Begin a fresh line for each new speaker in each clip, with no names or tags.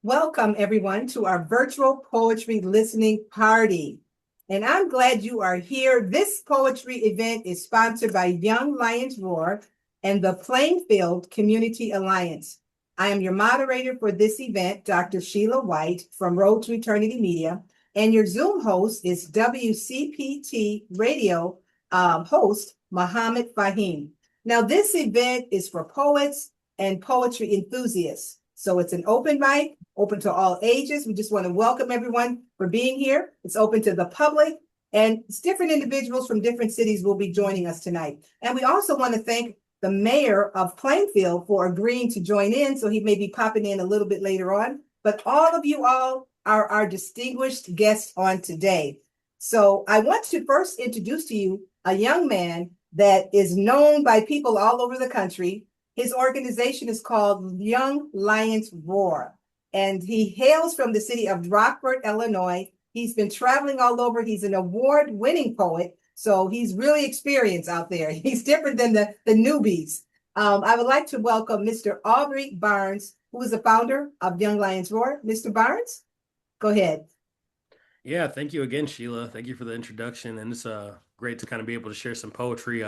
Welcome, everyone, to our virtual poetry listening party. And I'm glad you are here. This poetry event is sponsored by Young Lions Roar and the Plainfield Community Alliance. I am your moderator for this event, Dr. Sheila White from Road to Eternity Media, and your Zoom host is WCPT Radio host, Muhammad Fahim. Now, this event is for poets and poetry enthusiasts. So it's an open mic, open to all ages. We just want to welcome everyone for being here. It's open to the public, and it's different individuals from different cities will be joining us tonight. And we also want to thank the mayor of Plainfield for agreeing to join in. So he may be popping in a little bit later on. But all of you all are our distinguished guests on today. So I want to first introduce to you a young man that is known by people all over the country. His organization is called Young Lions Roar, and he hails from the city of Rockford, Illinois. He's been traveling all over. He's an award-winning poet, so he's really experienced out there. He's different than the newbies. I would like to welcome Mr. Aubrey Barnes, who is the founder of Young Lions Roar. Mr. Barnes, go ahead.
Yeah, thank you again, Sheila. Thank you for the introduction, and it's great to kind of be able to share some poetry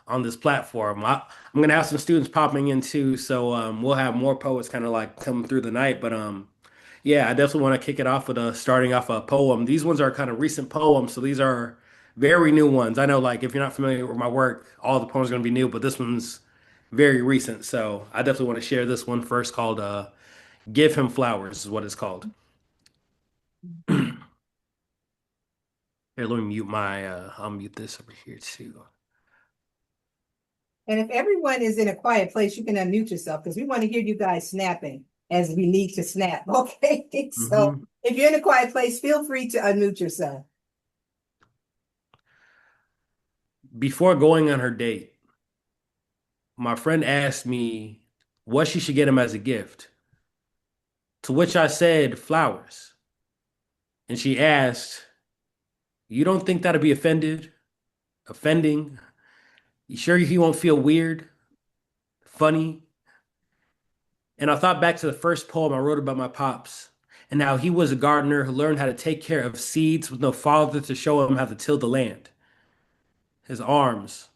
on this platform. I'm going to have some students popping in too, so we'll have more poets kind of like coming through the night. But yeah, I definitely want to kick it off with starting off a poem. These ones are kind of recent poems, so these are very new ones. I know, like if you're not familiar with my work, all the poems are going to be new, but this one's very recent. So I definitely want to share this one first, called "Give Him Flowers" is what it's called. Here, let me mute my. I'll mute this over here too.
And if everyone is in a quiet place, you can unmute yourself because we want to hear you guys snapping as we need to snap. Okay. So
hmm
if you're in a quiet place, feel free to unmute yourself.
Before going on her date, my friend asked me what she should get him as a gift, to which I said flowers. And she asked, "You don't think that'd be offending? You sure he won't feel weird, funny?" And I thought back to the first poem I wrote about my pops and how he was a gardener who learned how to take care of seeds with no father to show him how to till the land. His arms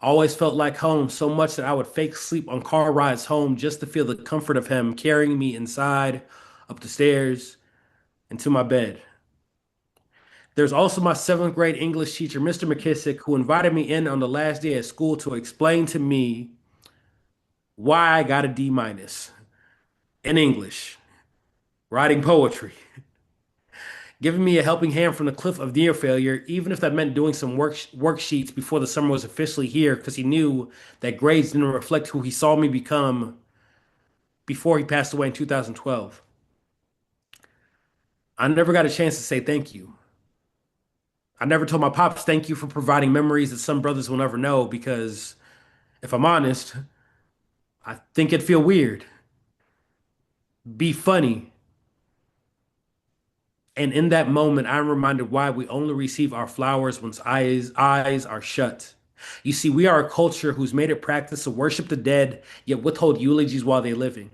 always felt like home, so much that I would fake sleep on car rides home just to feel the comfort of him carrying me inside, up the stairs, and to my bed. There's also my seventh grade English teacher, Mr. McKissick, who invited me in on the last day at school to explain to me why I got a D minus in English, writing poetry, giving me a helping hand from the cliff of near failure, even if that meant doing some worksheets before the summer was officially here, because he knew that grades didn't reflect who he saw me become before he passed away in 2012. I never got a chance to say thank you. I never told my pops thank you for providing memories that some brothers will never know, because if I'm honest, I think it'd feel weird, be funny. And in that moment, I'm reminded why we only receive our flowers when eyes are shut. You see, we are a culture who's made it practice to worship the dead, yet withhold eulogies while they're living.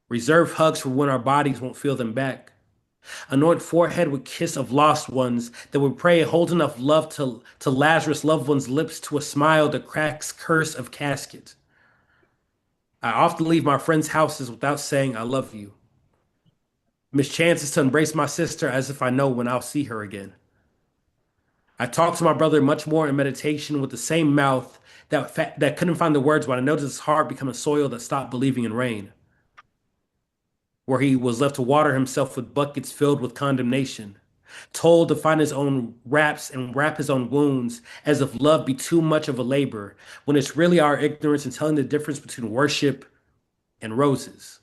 Reserve hugs for when our bodies won't feel them back. Anoint forehead with kiss of lost ones that would pray hold enough love to Lazarus' loved one's lips to a smile that cracks curse of casket. I often leave my friends' houses without saying I love you. Miss chances to embrace my sister as if I know when I'll see her again. I talk to my brother much more in meditation with the same mouth that couldn't find the words when I noticed his heart become a soil that stopped believing in rain, where he was left to water himself with buckets filled with condemnation, told to find his own wraps and wrap his own wounds, as if love be too much of a labor, when it's really our ignorance in telling the difference between worship and roses,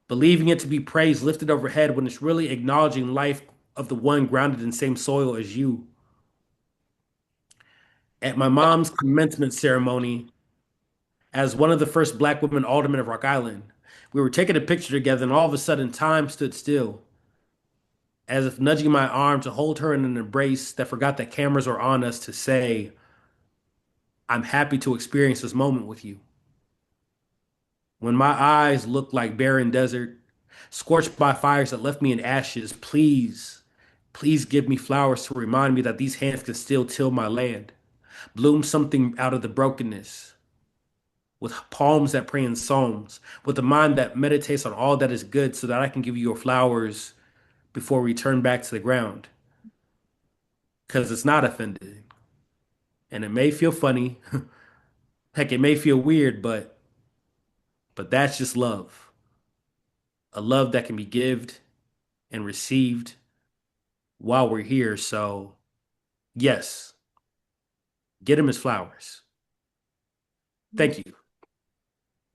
believing it to be praise lifted overhead when it's really acknowledging life of the one grounded in same soil as you. At my mom's commencement ceremony, as one of the first black women aldermen of Rock Island, we were taking a picture together, and all of a sudden time stood still, as if nudging my arm to hold her in an embrace that forgot that cameras were on us, to say, "I'm happy to experience this moment with you." When my eyes looked like barren desert, Scorched by fires that left me in ashes, please, please give me flowers to remind me that these hands can still till my land. Bloom something out of the brokenness, with palms that pray in psalms, with a mind that meditates on all that is good so that I can give you your flowers before we turn back to the ground. Because it's not offended. And it may feel funny. Heck, it may feel weird, but that's just love. A love that can be gived and received while we're here. So, yes, get him his flowers. Thank you.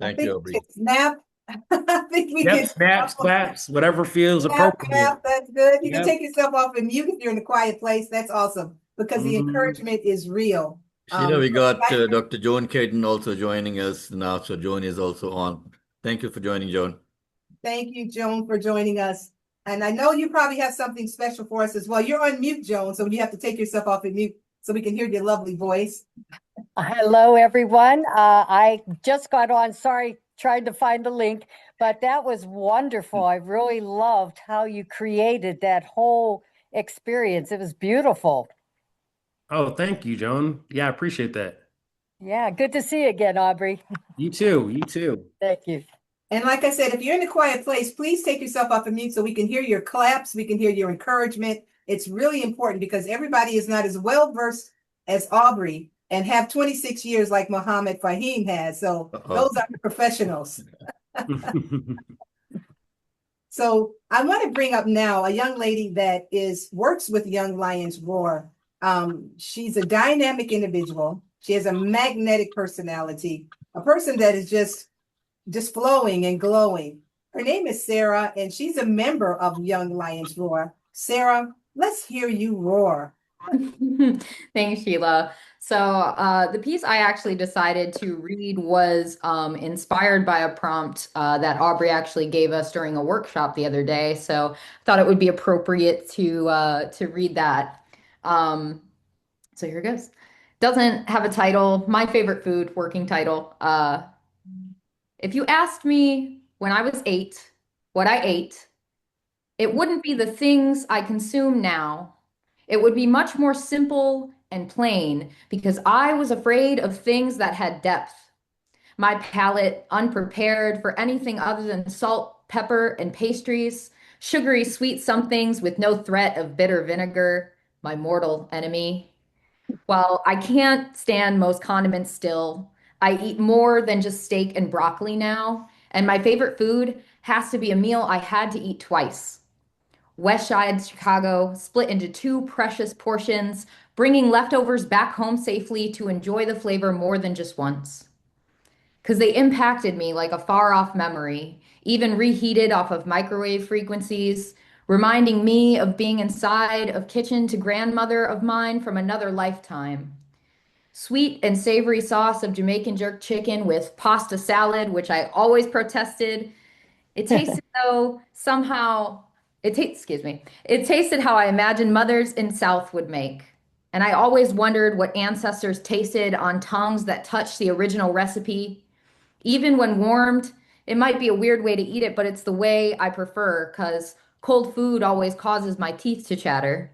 I
Thank
think
you,
we
Aubrey.
can snap. I think we
Yep,
can
snaps, claps, whatever feels
snap,
appropriate.
snap. That's good. You can
Yep.
take yourself off and mute if you're in a quiet place. That's awesome because the
Mhm.
encouragement is real.
Sheila, we
So
got Dr. Joan Caden also joining us now. So Joan is also on. Thank you for joining, Joan.
thank you, Joan, for joining us. And I know you probably have something special for us as well. You're on mute, Joan, so you have to take yourself off and mute so we can hear your lovely voice.
Hello, everyone. I just got on. Sorry, tried to find the link, but that was wonderful. I really loved how you created that whole experience. It was beautiful.
Oh, thank you, Joan. Yeah, I appreciate that.
Yeah, good to see you again, Aubrey.
You too. You too.
Thank you.
And like I said, if you're in a quiet place, please take yourself off of mute so we can hear your claps, we can hear your encouragement. It's really important because everybody is not as well versed as Aubrey and have 26 years like Mohammed Fahim has. So those are the professionals. So I want to bring up now a young lady that works with Young Lions Roar. She's a dynamic individual. She has a magnetic personality, a person that is just flowing and glowing. Her name is Sarah, and she's a member of Young Lions Roar. Sarah, let's hear you roar.
Thanks, Sheila. So the piece I actually decided to read was inspired by a prompt that Aubrey actually gave us during a workshop the other day. So I thought it would be appropriate to read that. So here it goes. Doesn't have a title. My favorite food, working title. If you asked me when I was 8 what I ate, it wouldn't be the things I consume now. It would be much more simple and plain because I was afraid of things that had depth. My palate unprepared for anything other than salt, pepper, and pastries, sugary sweet somethings with no threat of bitter vinegar, my mortal enemy. While I can't stand most condiments still, I eat more than just steak and broccoli now, and my favorite food has to be a meal I had to eat twice. West Side Chicago, split into two precious portions, bringing leftovers back home safely to enjoy the flavor more than just once. Because they impacted me like a far off memory, even reheated off of microwave frequencies, reminding me of being inside of kitchen to grandmother of mine from another lifetime. Sweet and savory sauce of Jamaican jerk chicken with pasta salad, which I always protested. It tasted though somehow excuse me. It tasted how I imagined mothers in South would make. And I always wondered what ancestors tasted on tongues that touched the original recipe. Even when warmed, it might be a weird way to eat it, but it's the way I prefer because cold food always causes my teeth to chatter.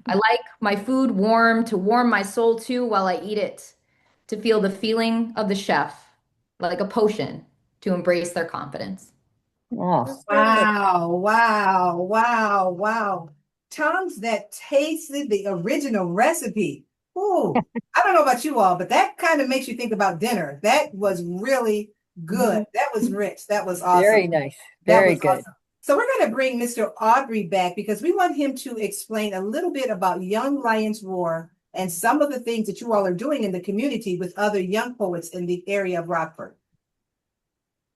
I like my food warm to warm my soul too while I eat it, to feel the feeling of the chef, like a potion to embrace their confidence.
Oh,
Wow, wow, wow, wow. Tongues that tasted the original recipe. Ooh, I don't know about you all, but that kind of makes you think about dinner. That was really good. That was rich. That was awesome.
very nice.
That
Very
was
good.
awesome. So we're going to bring Mr. Aubrey back because we want him to explain a little bit about Young Lions Roar and some of the things that you all are doing in the community with other young poets in the area of Rockford.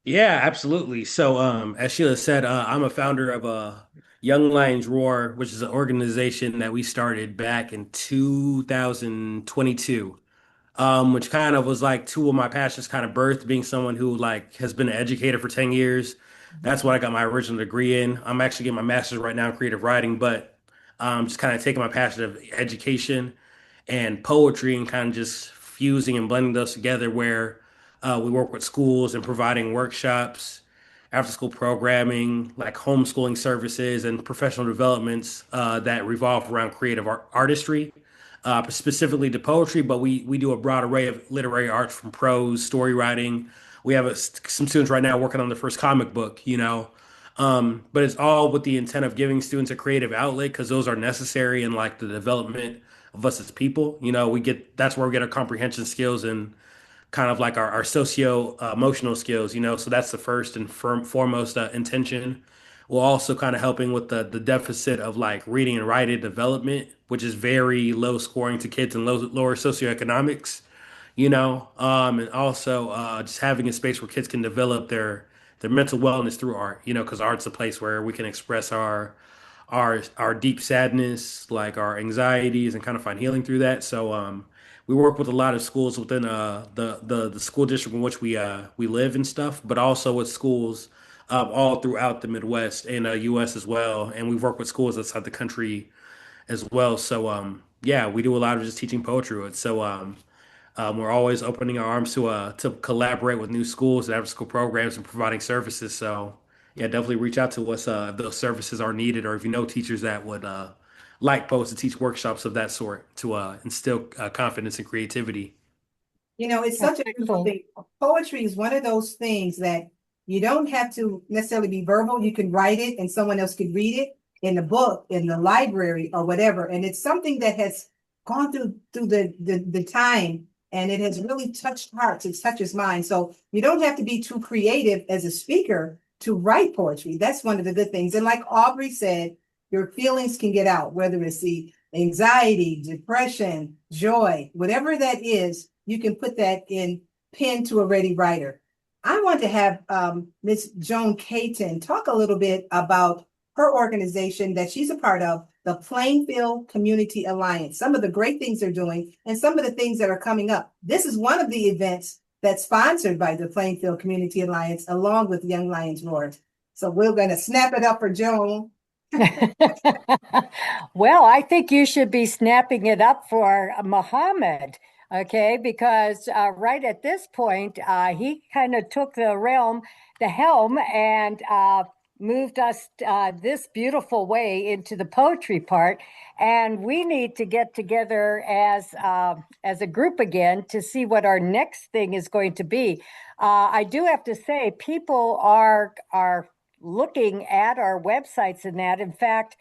Yeah, absolutely. So, as Sheila said, I'm a founder of Young Lions Roar, which is an organization that we started back in 2022. Which kind of was like two of my passions kind of birthed, being someone who like has been an educator for 10 years. That's what I got my original degree in. I'm actually getting my master's right now in creative writing, but just kind of taking my passion of education and poetry and kind of just fusing and blending those together where we work with schools and providing workshops after school programming, like homeschooling services and professional developments that revolve around creative artistry, specifically to poetry, but we do a broad array of literary arts from prose, story writing. We have some students right now working on their first comic book, you know. But it's all with the intent of giving students a creative outlet because those are necessary in like the development of us as people. You know, that's where we get our comprehension skills and kind of like our socio emotional skills, you know. So that's the first and foremost intention. We're also kind of helping with the deficit of like reading and writing development, which is very low scoring to kids in lower socioeconomics, you know. And also just having a space where kids can develop their mental wellness through art, you know, because art's a place where we can express our deep sadness, like our anxieties, and kind of find healing through that. So we work with a lot of schools within the school district in which we live and stuff, but also with schools all throughout the Midwest and U.S. as well. And we've worked with schools outside the country as well. So yeah, we do a lot of just teaching poetry with. So we're always opening our arms to collaborate with new schools and after school programs and providing services. So yeah, definitely reach out to us if those services are needed, or if you know teachers that would like poets to teach workshops of that sort to instill confidence and creativity.
You know, it's such a beautiful
Wonderful.
thing. Poetry is one of those things that you don't have to necessarily be verbal. You can write it and someone else can read it in the book, in the library or whatever. And it's something that has gone through the time, and it has really touched hearts. It touches minds. So you don't have to be too creative as a speaker to write poetry. That's one of the good things. And like Aubrey said, your feelings can get out, whether it's the anxiety, depression, joy, whatever that is, you can put that in pen to a ready writer. I want to have Ms. Joan Caton talk a little bit about her organization that she's a part of, the Plainfield Community Alliance, some of the great things they're doing and some of the things that are coming up. This is one of the events that's sponsored by the Plainfield Community Alliance along with Young Lions Roar. So we're going to snap it up for Joan.
Well, I think you should be snapping it up for Muhammad, okay? Because right at this point, he kind of took the helm, and moved us this beautiful way into the poetry part. And we need to get together as a group again to see what our next thing is going to be. I do have to say, people are looking at our websites and that. In fact,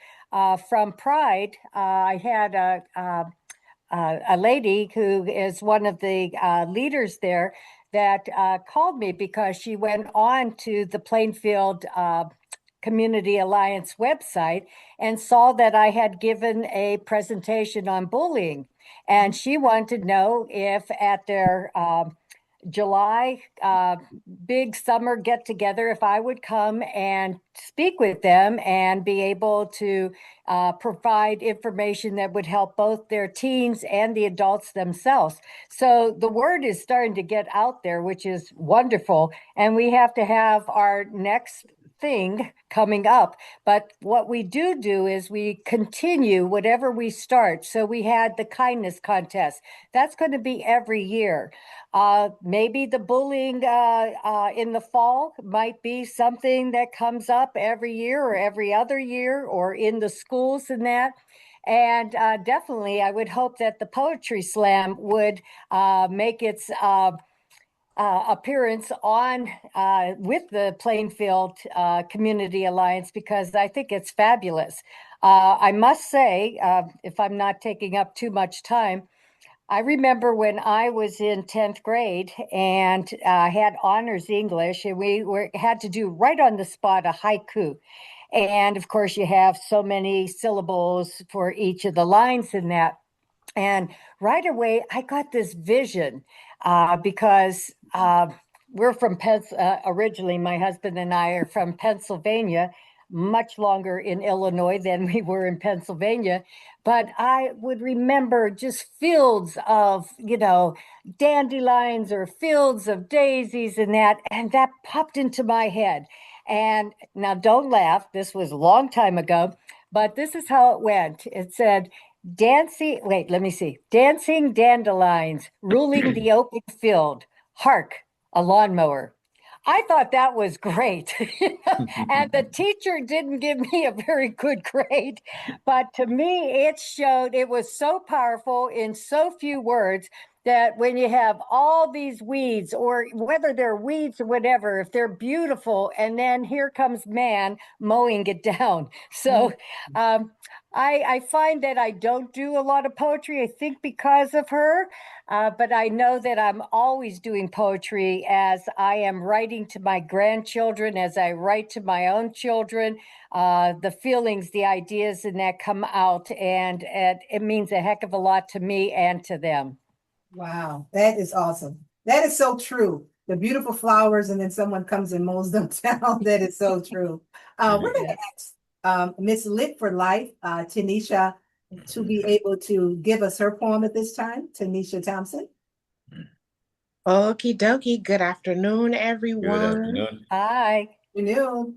from Pride, I had a lady who is one of the leaders there that called me because she went on to the Plainfield Community Alliance website and saw that I had given a presentation on bullying. And she wanted to know if at their July big summer get together, if I would come and speak with them and be able to provide information that would help both their teens and the adults themselves. So the word is starting to get out there, which is wonderful. And we have to have our next thing coming up. But what we do is we continue whatever we start. So we had the kindness contest. That's going to be every year. Maybe the bullying in the fall might be something that comes up every year or every other year, or in the schools and that. And definitely, I would hope that the Poetry Slam would make its appearance on with the Plainfield Community Alliance, because I think it's fabulous. I must say, if I'm not taking up too much time, I remember when I was in 10th grade and had honors English, and we had to do right on the spot a haiku. And of course, you have so many syllables for each of the lines in that. And right away, I got this vision because we're from originally, my husband and I are from Pennsylvania, much longer in Illinois than we were in Pennsylvania. But I would remember just fields of, dandelions or fields of daisies and that popped into my head. And now don't laugh, this was a long time ago, but this is how it went. It said, dancing dandelions, ruling the open field. Hark, a lawnmower. I thought that was great. And the teacher didn't give me a very good grade, but to me, it showed it was so powerful in so few words that when you have all these weeds, or whether they're weeds or whatever, if they're beautiful, and then here comes man mowing it down. So I find that I don't do a lot of poetry, I think because of her. But I know that I'm always doing poetry as I am writing to my grandchildren, as I write to my own children, the feelings, the ideas, and that come out. And it means a heck of a lot to me and to them.
Wow, that is awesome. That is so true. The beautiful flowers, and then someone comes and mows them down. That is so true. We're going to ask Miss Lit for Life, Tanisha, to be able to give us her poem at this time. Tanisha Thompson.
Okie dokie. Good afternoon,
Good
everyone.
afternoon.
Hi.
You knew.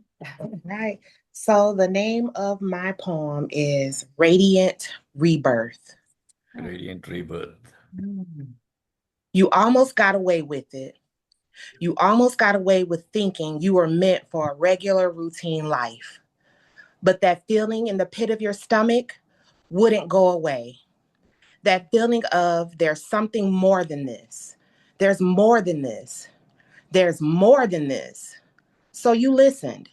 Right. So the name of my poem is Radiant Rebirth.
Radiant rebirth.
You almost got away with it. You almost got away with thinking you were meant for a regular routine life. But that feeling in the pit of your stomach wouldn't go away. That feeling of there's something more than this. There's more than this. There's more than this. So you listened.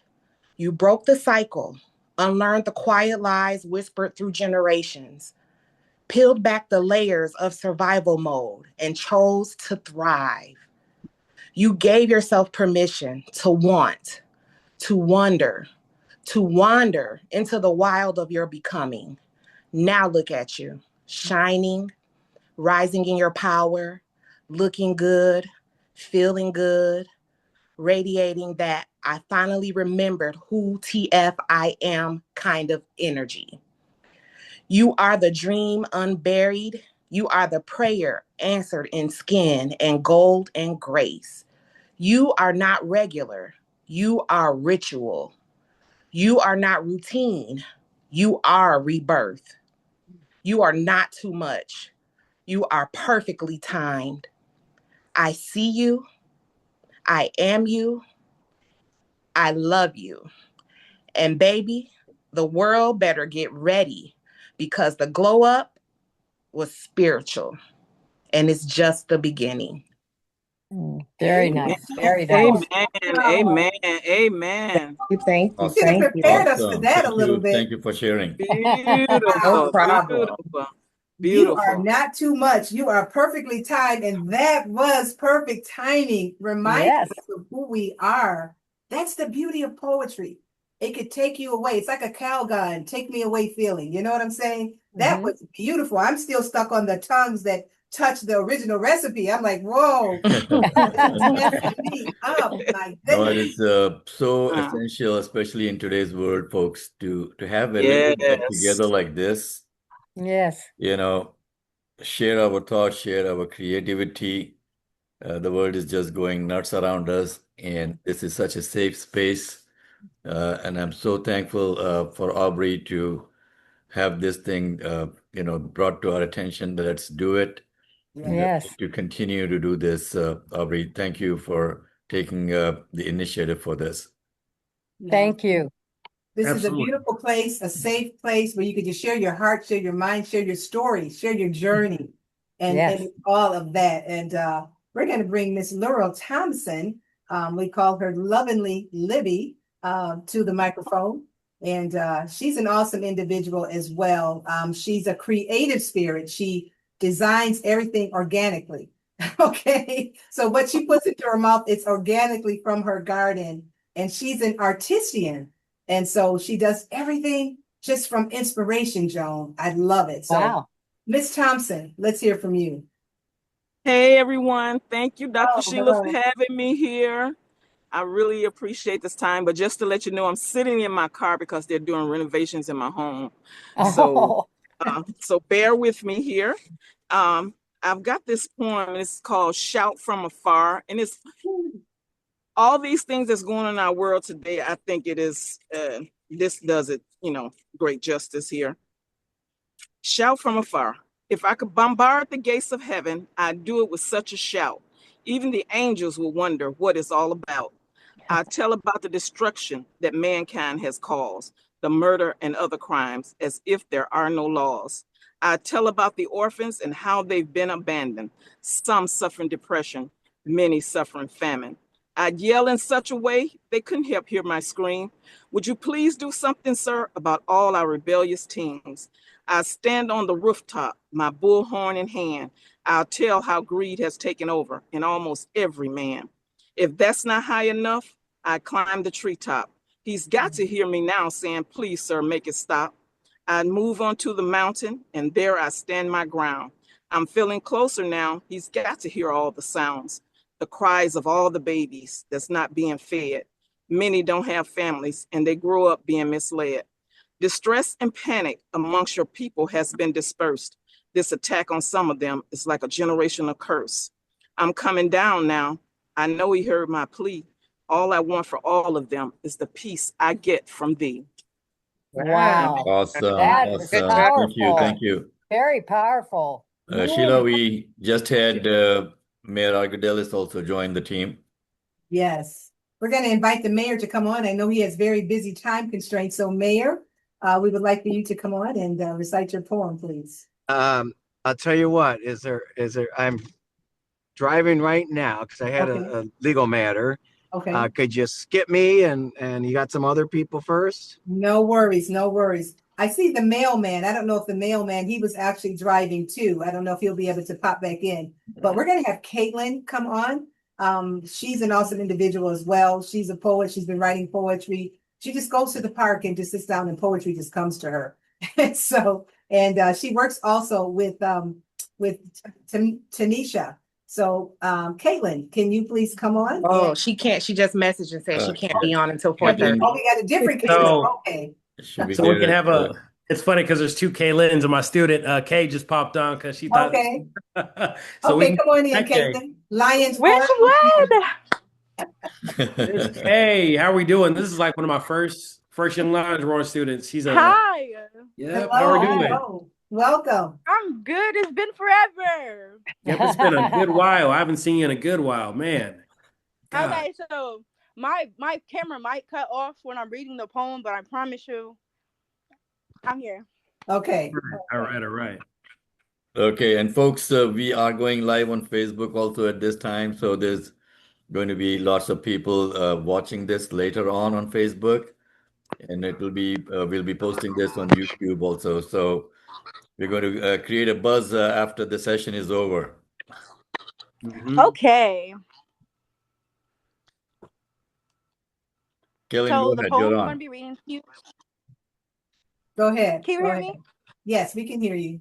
You broke the cycle, unlearned the quiet lies whispered through generations, peeled back the layers of survival mode, and chose to thrive. You gave yourself permission to want, to wonder, to wander into the wild of your becoming. Now look at you, shining, rising in your power, looking good, feeling good, radiating that I finally remembered who TF I am kind of energy. You are the dream unburied. You are the prayer answered in skin and gold and grace. You are not regular. You are ritual. You are not routine. You are rebirth. You are not too much. You are perfectly timed. I see you. I am you. I love you. And baby, the world better get ready because the glow up was spiritual and it's just the beginning.
Very nice. Very nice.
Amen. Amen.
Thank you.
You should have
Thank you.
prepared us for that a little bit.
Thank you for sharing.
No problem.
You are not too much. You are perfectly timed, and that was perfect timing. Reminding
Yes.
us of who we are. That's the beauty of poetry. It could take you away. It's like a cow gun, take me away feeling. You know what I'm saying? That was beautiful. I'm still stuck on the tongues that touch the original recipe. I'm like, whoa. Messing me up. My
No,
goodness.
it is so essential, especially in today's world, folks, to have a little get together like this.
Yes.
You know, share our thoughts, share our creativity. The world is just going nuts around us, and this is such a safe space. And I'm so thankful for Aubrey to have this thing, brought to our attention. Let's do it.
Yes.
To continue to do this, Aubrey, thank you for taking the initiative for this.
Thank you.
This is a
Absolutely.
beautiful place, a safe place where you can just share your heart, share your mind, share your story, share your journey, and,
Yes.
and all of that. And we're going to bring Miss Laurel Thompson, we call her lovingly Libby, to the microphone. And she's an awesome individual as well. She's a creative spirit. She designs everything organically. Okay. So what she puts into her mouth, it's organically from her garden. And she's an artisan. And so she does everything just from inspiration, Joan. I love it. So,
Wow.
Miss Thompson, let's hear from you.
Hey, everyone. Thank you, Dr.
Oh,
Sheila,
hello.
for having me here. I really appreciate this time. But just to let you know, I'm sitting in my car because they're doing renovations in my home. So, so bear with me here. I've got this poem. It's called Shout from Afar. And it's all these things that's going on in our world today. I think it is, this does it, great justice here. Shout from afar. If I could bombard the gates of heaven, I'd do it with such a shout. Even the angels will wonder what it's all about. I tell about the destruction that mankind has caused, the murder and other crimes, as if there are no laws. I tell about the orphans and how they've been abandoned, some suffering depression, many suffering famine. I'd yell in such a way they couldn't help hear my scream. Would you please do something, sir, about all our rebellious teens? I stand on the rooftop, my bullhorn in hand. I'll tell how greed has taken over in almost every man. If that's not high enough, I climb the treetop. He's got to hear me now saying, please, sir, make it stop. I'd move onto the mountain, and there I stand my ground. I'm feeling closer now. He's got to hear all the sounds, the cries of all the babies that's not being fed. Many don't have families, and they grow up being misled. Distress and panic amongst your people has been dispersed. This attack on some of them is like a generational curse. I'm coming down now. I know he heard my plea. All I want for all of them is the peace I get from thee.
Wow.
Awesome.
That is
Awesome.
powerful.
Thank you. Thank you.
Very powerful.
Sheila, we just had Mayor Argodelis also join the team.
Yes. We're going to invite the mayor to come on. I know he has very busy time constraints. So Mayor, we would like for you to come on and recite your poem, please.
I'll tell you what, I'm driving right now because I had
Okay.
a legal matter.
Okay.
Could you skip me and you got some other people first?
No worries. No worries. I see the mailman. I don't know if the mailman, he was actually driving too. I don't know if he'll be able to pop back in, but we're going to have Caitlin come on. She's an awesome individual as well. She's a poet. She's been writing poetry. She just goes to the park and just sits down and poetry just comes to her. So, and she works also with Tanisha. So, Caitlin, can you please come on?
Oh, she can't. She just messaged and said she can't be on until
Oh,
4:30.
we got a different Caitlin.
So-
Okay.
Should we
So we
get
can
it,
have it's funny because there's two Kaylins and my student, Kay just popped on because she thought.
Okay.
So
Okay,
we
come on in,
Hi, Kay.
Caitlin. Lions.
Which
Roar.
one?
Hey, how are we doing? This is like one of my first Young Lions Roar students. She's a
Hi.
yeah.
Hello,
How are we doing?
hello. Welcome.
I'm good. It's been forever.
Yep, it's been a good while. I haven't seen you in a good while, man. God.
Okay, so my camera might cut off when I'm reading the poem, but I promise you, I'm here.
Okay.
All right.
Okay, and folks, we are going live on Facebook also at this time. So there's going to be lots of people watching this later on Facebook. And it will be, we'll be posting this on YouTube also. So we're going to create a buzz after the session is over.
Mhm.
Okay.
Kelly,
So
go
the
ahead,
poem
you're
I'm going
on.
to be reading to you.
Go ahead.
Can you
Go
hear
ahead.
me?
Yes, we can hear you.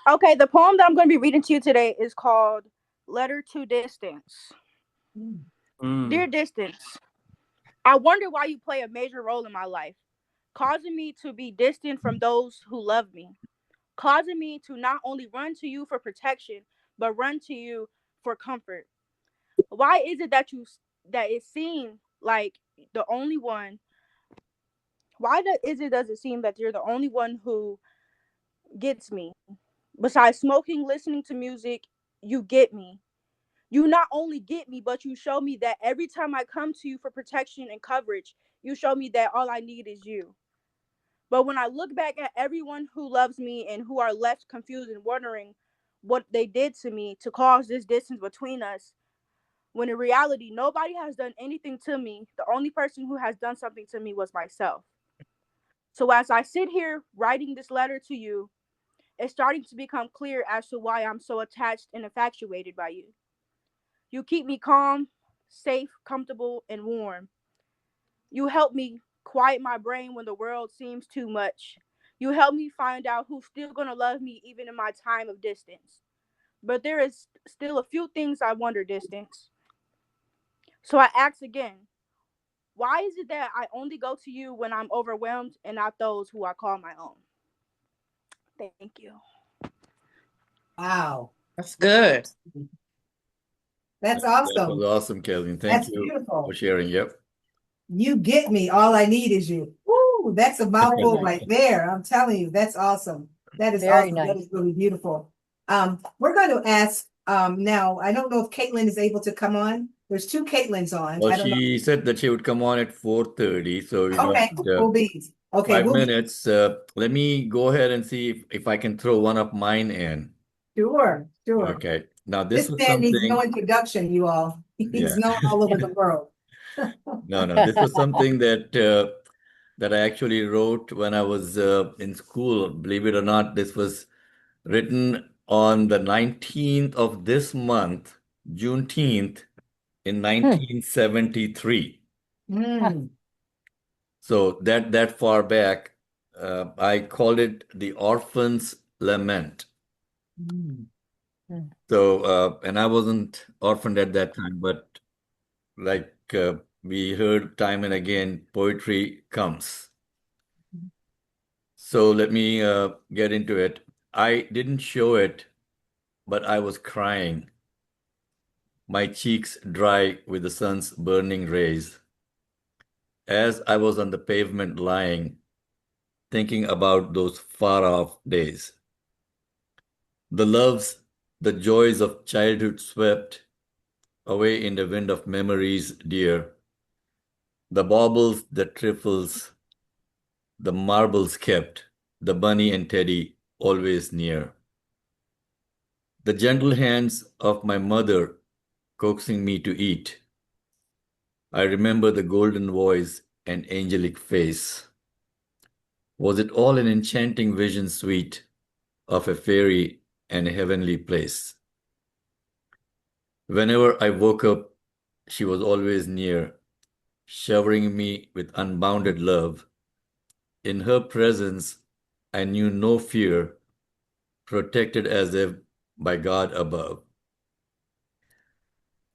Okay, the poem that I'm going to be reading to you today is called Letter to Distance.
Mm.
Dear Distance, I wonder why you play a major role in my life, causing me to be distant from those who love me, causing me to not only run to you for protection, but run to you for comfort. Why is it that it seems like the only one? Does it seem that you're the only one who gets me? Besides smoking, listening to music, you get me. You not only get me, but you show me that every time I come to you for protection and coverage, you show me that all I need is you. But when I look back at everyone who loves me and who are left confused and wondering what they did to me to cause this distance between us, when in reality, nobody has done anything to me. The only person who has done something to me was myself. So as I sit here writing this letter to you, it's starting to become clear as to why I'm so attached and infatuated by you. You keep me calm, safe, comfortable, and warm. You help me quiet my brain when the world seems too much. You help me find out who's still going to love me even in my time of distance. But there is still a few things I wonder, Distance. So I ask again, why is it that I only go to you when I'm overwhelmed and not those who I call my own? Thank you.
Wow.
That's good.
That's
That
awesome.
was awesome, Kelvin. Thank
That's
you
beautiful.
for sharing. Yep.
You get me. All I need is you. Woo, that's a mouthful right there. I'm telling you, that's awesome. That is
Very
awesome.
nice.
That is really beautiful. We're going to ask now. I don't know if Caitlin is able to come on. There's two Caitlins on.
Well,
I don't know.
she said that she would come on at 4:30, so we
Okay,
got
we'll be, okay,
5 minutes. Let me go ahead and see if I can throw one of mine in.
sure.
Okay. Now this
This
was
man needs no
something.
introduction, you all.
Yeah.
He's known all over the world.
No, this was something that that I actually wrote when I was in school. Believe it or not, this was written on the 19th of this month, Juneteenth, in 1973.
Mm.
So that far back, I called it the Orphan's Lament.
Mm.
So, and I wasn't orphaned at that time, but like we heard time and again, poetry comes. So let me get into it. I didn't show it, but I was crying, my cheeks dry with the sun's burning rays, as I was on the pavement lying, thinking about those far-off days. The loves, the joys of childhood swept away in the wind of memories dear. The baubles, the trifles, the marbles kept, the bunny and Teddy always near. The gentle hands of my mother coaxing me to eat. I remember the golden voice and angelic face. Was it all an enchanting vision sweet of a fairy and a heavenly place? Whenever I woke up, she was always near, showering me with unbounded love. In her presence, I knew no fear, protected as if by God above.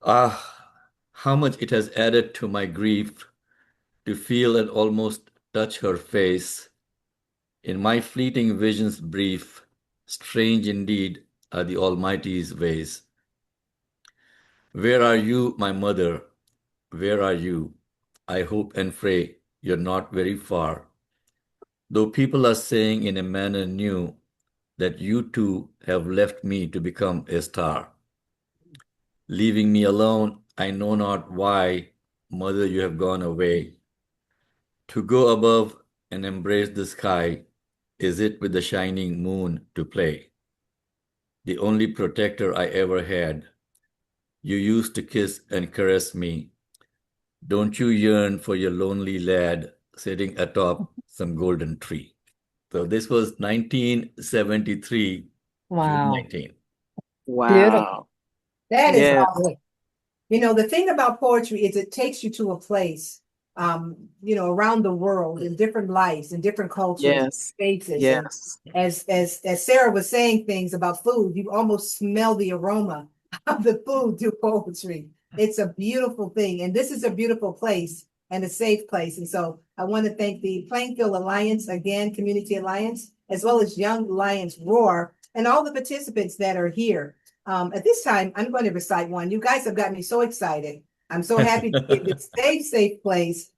Ah, how much it has added to my grief to feel and almost touch her face. In my fleeting visions brief, strange indeed are the Almighty's ways. Where are you, my mother? Where are you? I hope and pray you're not very far. Though people are saying in a manner new that you too have left me to become a star. Leaving me alone, I know not why, mother, you have gone away. To go above and embrace the sky, is it with the shining moon to play? The only protector I ever had. You used to kiss and caress me. Don't you yearn for your lonely lad sitting atop some golden tree? So this was 1973, June
Wow.
19.
Wow.
That is
Yes.
awesome. You know, the thing about poetry is it takes you to a place, you know, around the world in different lives, in different cultures,
Yes.
spaces.
Yes.
And as Sarah was saying things about food, you almost smell the aroma of the food through poetry. It's a beautiful thing. And this is a beautiful place and a safe place. And so I want to thank the Plainfield Alliance, again, Community Alliance, as well as Young Lions Roar, and all the participants that are here. At this time, I'm going to recite one. You guys have got me so excited. I'm so happy to be in this safe place.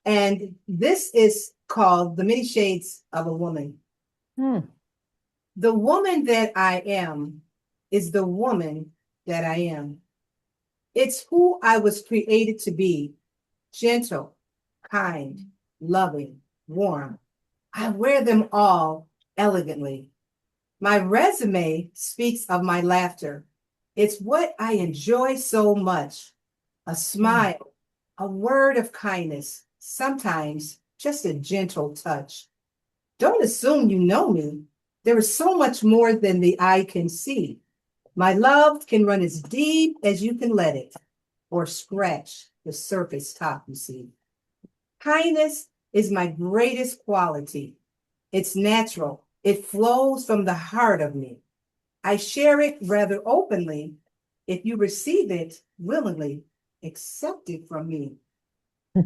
And this is called The Many Shades of a Woman. The woman that I am is the woman that I am. It's who I was created to be. Gentle, kind, loving, warm. I wear them all elegantly. My resume speaks of my laughter. It's what I enjoy so much. A smile, a word of kindness, sometimes just a gentle touch. Don't assume you know me. There is so much more than the eye can see. My love can run as deep as you can let it, or scratch the surface top you see. Kindness is my greatest quality. It's natural. It flows from the heart of me. I share it rather openly. If you receive it willingly, accept it from me.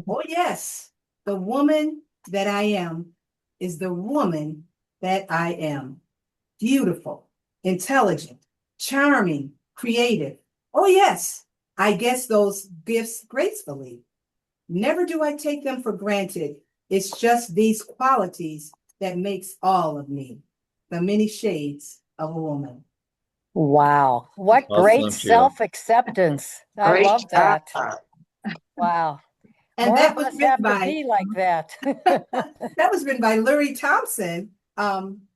Oh, yes, the woman that I am is the woman that I am. Beautiful, intelligent, charming, creative. Oh, yes, I guess those gifts gracefully. Never do I take them for granted. It's just these qualities that makes all of me, the many shades of a woman.
Wow. What great
Awesome, Sheila.
self-acceptance. I
Great
love that.
job.
Wow.
And
More
that
of
was
us
written
have to
by
be like that.
that was written by Lurie Thompson.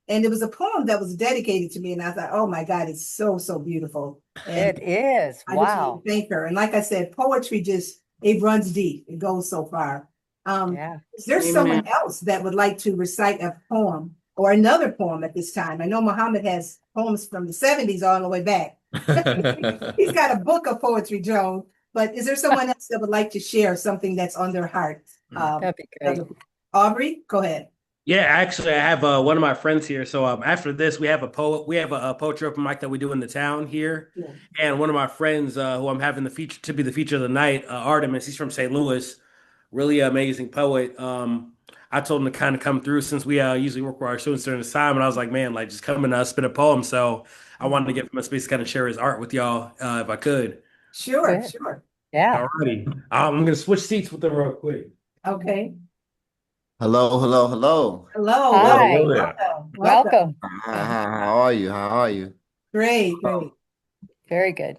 And it was a poem that was dedicated to me. And I thought, oh my God, it's so, so beautiful. And
It is.
I just want
Wow.
to thank her. And like I said, poetry just, it runs deep. It goes so far.
Yeah.
Is there
Amen.
someone else that would like to recite a poem or another poem at this time? I know Muhammad has poems from the 70s all the way back. He's got a book of poetry, Joan. But is there someone else that would like to share something that's on their heart?
That'd be great.
Aubrey, go ahead.
Yeah, actually, I have one of my friends here. So after this, we have a poetry open mic that we do in the town here,
Yeah.
and one of my friends who I'm having the feature to be the feature of the night, Artemis. He's from St. Louis, really amazing poet. I told him to kind of come through since we usually work with our students during this time, and I was like, man, like just come and spit a poem. So I wanted to give him a space to kind of share his art with y'all, if I could.
Sure,
Good.
sure.
Yeah.
Alrighty, I'm gonna switch seats with them real quick.
Okay.
Hello, hello, hello.
Hello.
Hi.
Hello there.
Welcome.
How are you? How are you?
Great, great.
Very good.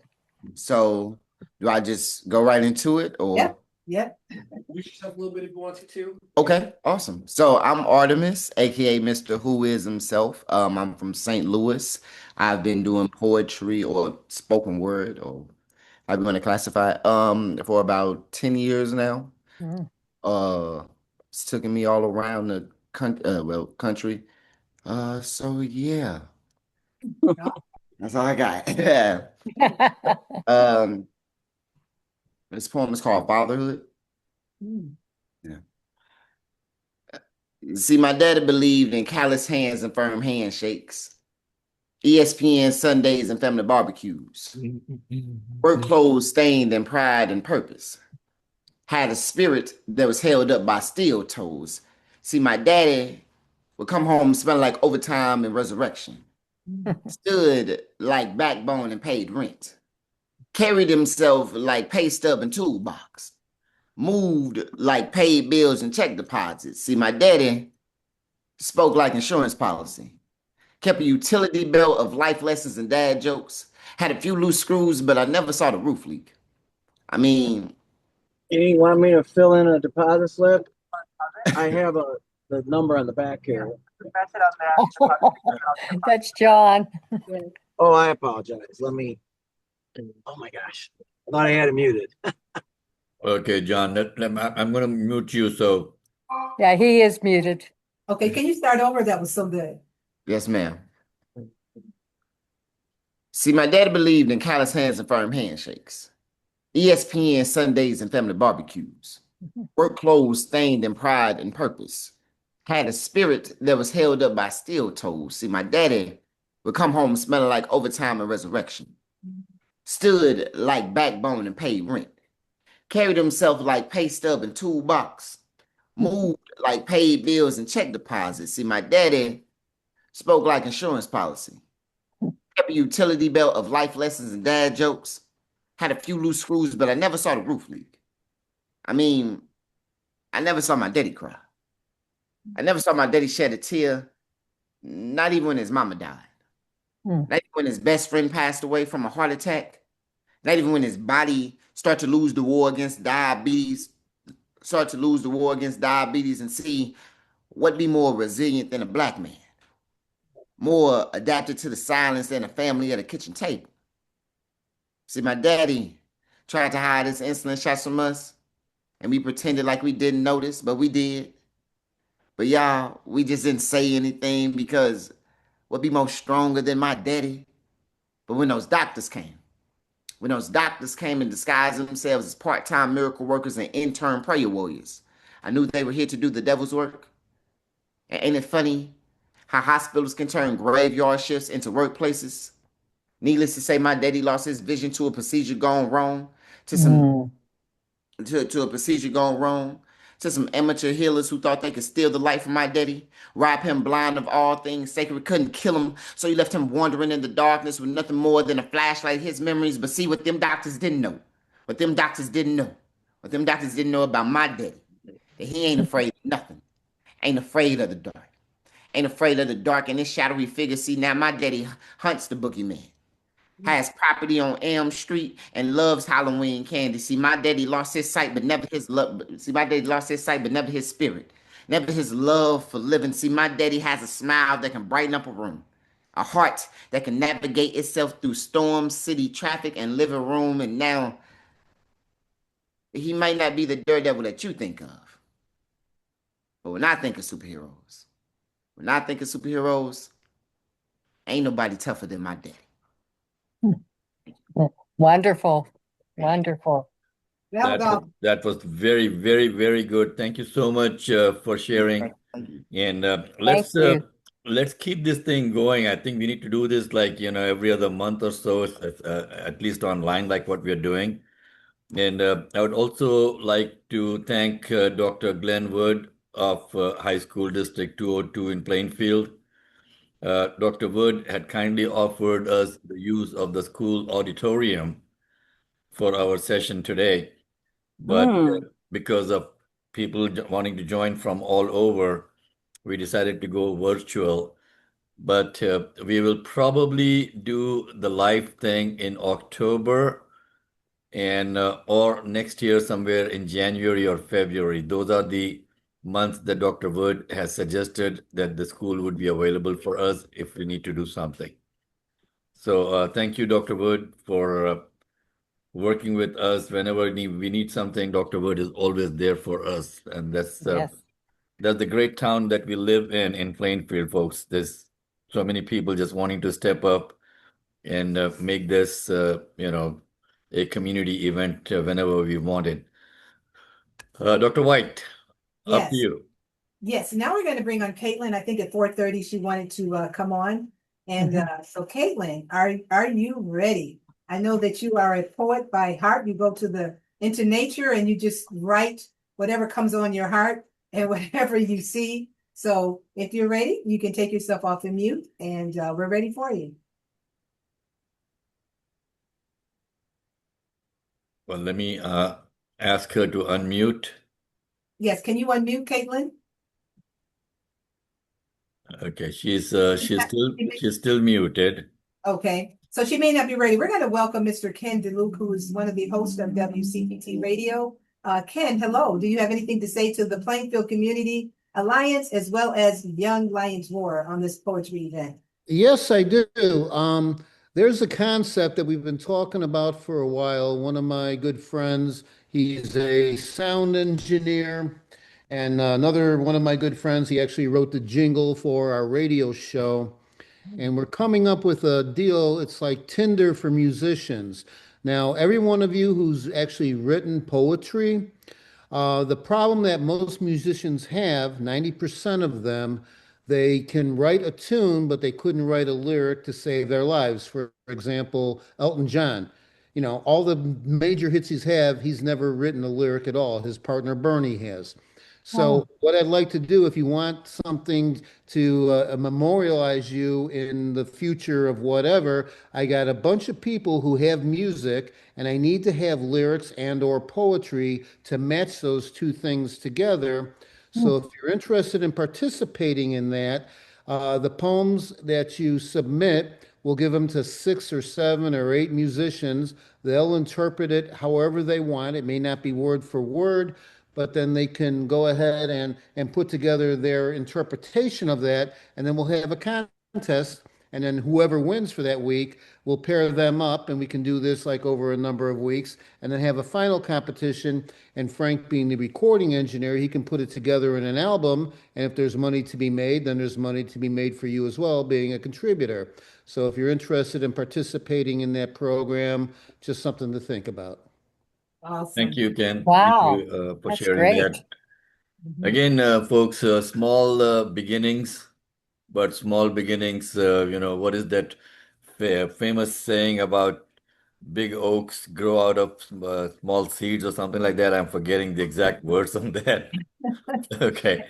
So, do I just go right into it or?
Yep. Yep.
Introduce yourself a little bit if you want to too.
Okay, awesome. So, I'm Artemis, aka Mr. Who Is Himself. I'm from St. Louis. I've been doing poetry or spoken word, or however you want to classify it, for about 10 years now.
Mm.
It's taken me all around the country. So yeah, that's all I got. Yeah. Um, this poem is called Fatherhood.
Mm.
See, my daddy believed in callous hands and firm handshakes, ESPN Sundays and family barbecues, work clothes stained in pride and purpose, had a spirit that was held up by steel toes. See, my daddy would come home smelling like overtime and resurrection, stood like backbone and paid rent, carried himself like pay stub and toolbox, moved like paid bills and check deposits. See, my daddy spoke like insurance policy, kept a utility belt of life lessons and dad jokes, had a few loose screws, but I never saw the roof leak. I mean,
You want me to fill in a deposit slip? I have the number on the back here.
That's John.
Oh, I apologize. Let me. Oh my gosh, I thought I had it muted.
Okay, John, I'm going to mute you. So,
Yeah, he is muted.
Okay, can you start over? That was so good.
yes, ma'am. See, my daddy believed in callous hands and firm handshakes, ESPN Sundays and family barbecues, work clothes stained in pride and purpose, had a spirit that was held up by steel toes. See, my daddy would come home smelling like overtime and resurrection, stood like backbone and paid rent, carried himself like pay stub and toolbox, moved like paid bills and check deposits. See, my daddy spoke like insurance policy, kept a utility belt of life lessons and dad jokes, had a few loose screws, but I never saw the roof leak. I mean, I never saw my daddy cry. I never saw my daddy shed a tear, not even when his mama died. Not even when his best friend passed away from a heart attack. Not even when his body started to lose the war against diabetes, and see what be more resilient than a black man, more adapted to the silence than a family at a kitchen table. See, my daddy tried to hide his insulin shots from us, and we pretended like we didn't notice, but we did. But y'all, we just didn't say anything because what be more stronger than my daddy? But when those doctors came and disguised themselves as part-time miracle workers and intern prayer warriors, I knew they were here to do the devil's work. And ain't it funny how hospitals can turn graveyard shifts into workplaces? Needless to say, my daddy lost his vision to a procedure gone wrong, to some amateur healers who thought they could steal the life from my daddy, rob him blind of all things sacred, couldn't kill him, so he left him wandering in the darkness with nothing more than a flashlight, his memories. But see what them doctors didn't know. What them doctors didn't know about my daddy, that he ain't afraid of nothing, ain't afraid of the dark. Ain't afraid of the dark and this shadowy figure. See, now my daddy hunts the boogeyman. has property on Elm Street, and loves Halloween candy. See, my daddy lost his sight, but never his love. See, my daddy lost his sight, but never his spirit, never his love for living. See, my daddy has a smile that can brighten up a room, a heart that can navigate itself through storms, city traffic, and living room. And now he might not be the daredevil that you think of, but when I think of superheroes, ain't nobody tougher than my daddy.
Wonderful. Wonderful.
That was very, very, very good. Thank you so much for sharing. And let's keep this thing going. I think we need to do this like, every other month or so, at least online, like what we're doing. And I would also like to thank Dr. Glenn Wood of High School District 202 in Plainfield. Dr. Wood had kindly offered us the use of the school auditorium for our session today. But because of people wanting to join from all over, we decided to go virtual. But we will probably do the live thing in October and or next year somewhere in January or February. Those are the months that Dr. Wood has suggested that the school would be available for us if we need to do something. So thank you, Dr. Wood, for working with us. Whenever we need something, Dr. Wood is always there for us. And that's the great town that we live in Plainfield, folks. There's so many people just wanting to step up and make this, a community event whenever we want it. Dr. White, up to you.
Yes, now we're going to bring on Caitlin. I think at 4:30 she wanted to come on. And so Caitlin, are you ready? I know that you are a poet by heart. You go into nature and you just write whatever comes on your heart and whatever you see. So if you're ready, you can take yourself off the mute and we're ready for you.
Well, let me ask her to unmute.
Yes, can you unmute, Caitlin?
Okay, she's still muted.
Okay, so she may not be ready. We're going to welcome Mr. Ken DeLuke, who is one of the hosts of WCPT Radio. Ken, hello. Do you have anything to say to the Plainfield Community Alliance as well as Young Lions Roar on this poetry event?
Yes, I do. There's a concept that we've been talking about for a while. One of my good friends, he's a sound engineer, and another one of my good friends, he actually wrote the jingle for our radio show. And we're coming up with a deal. It's like Tinder for musicians. Now, every one of you who's actually written poetry, the problem that most musicians have, 90% of them, they can write a tune, but they couldn't write a lyric to save their lives. For example, Elton John, all the major hits he's never written a lyric at all. His partner Bernie has. So what I'd like to do, if you want something to memorialize you in the future of whatever, I got a bunch of people who have music, and I need to have lyrics and or poetry to match those two things together. So if you're interested in participating in that, the poems that you submit, we'll give them to 6 or 7 or 8 musicians. They'll interpret it however they want. It may not be word for word, but then they can go ahead and put together their interpretation of that, and then we'll have a contest, and then whoever wins for that week, we'll pair them up, and we can do this like over a number of weeks, and then have a final competition, and Frank being the recording engineer, he can put it together in an album, and if there's money to be made, then there's money to be made for you as well, being a contributor. So if you're interested in participating in that program, just something to think about.
Awesome.
Thank you, Ken.
Wow.
Thank you for
That's
sharing
great.
that. Again, folks, small beginnings, but small beginnings, what is that famous saying about big oaks grow out of small seeds or something like that? I'm forgetting the exact words on that. Okay.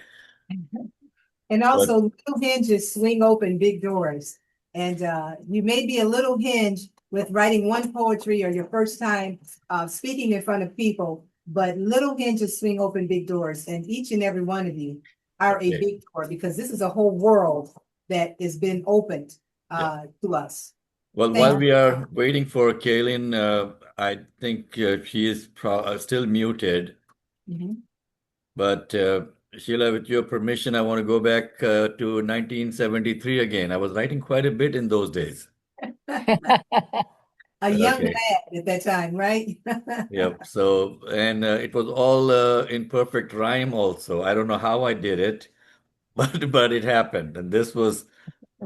And also, little hinges swing open big doors. And you may be a little hinge with writing one poetry or your first time speaking in front of people, but little hinges swing open big doors. And each and every one of you are a big door, because this is a whole world that has been opened to us.
Well,
Thank
while we are waiting for Kaylin, I think she is still muted.
Mhm.
But Sheila, with your permission, I want to go back to 1973 again. I was writing quite a bit in those days.
A young
Okay.
lad at that time, right?
Yep. So, and it was all in perfect rhyme also. I don't know how I did it, but it happened. And this was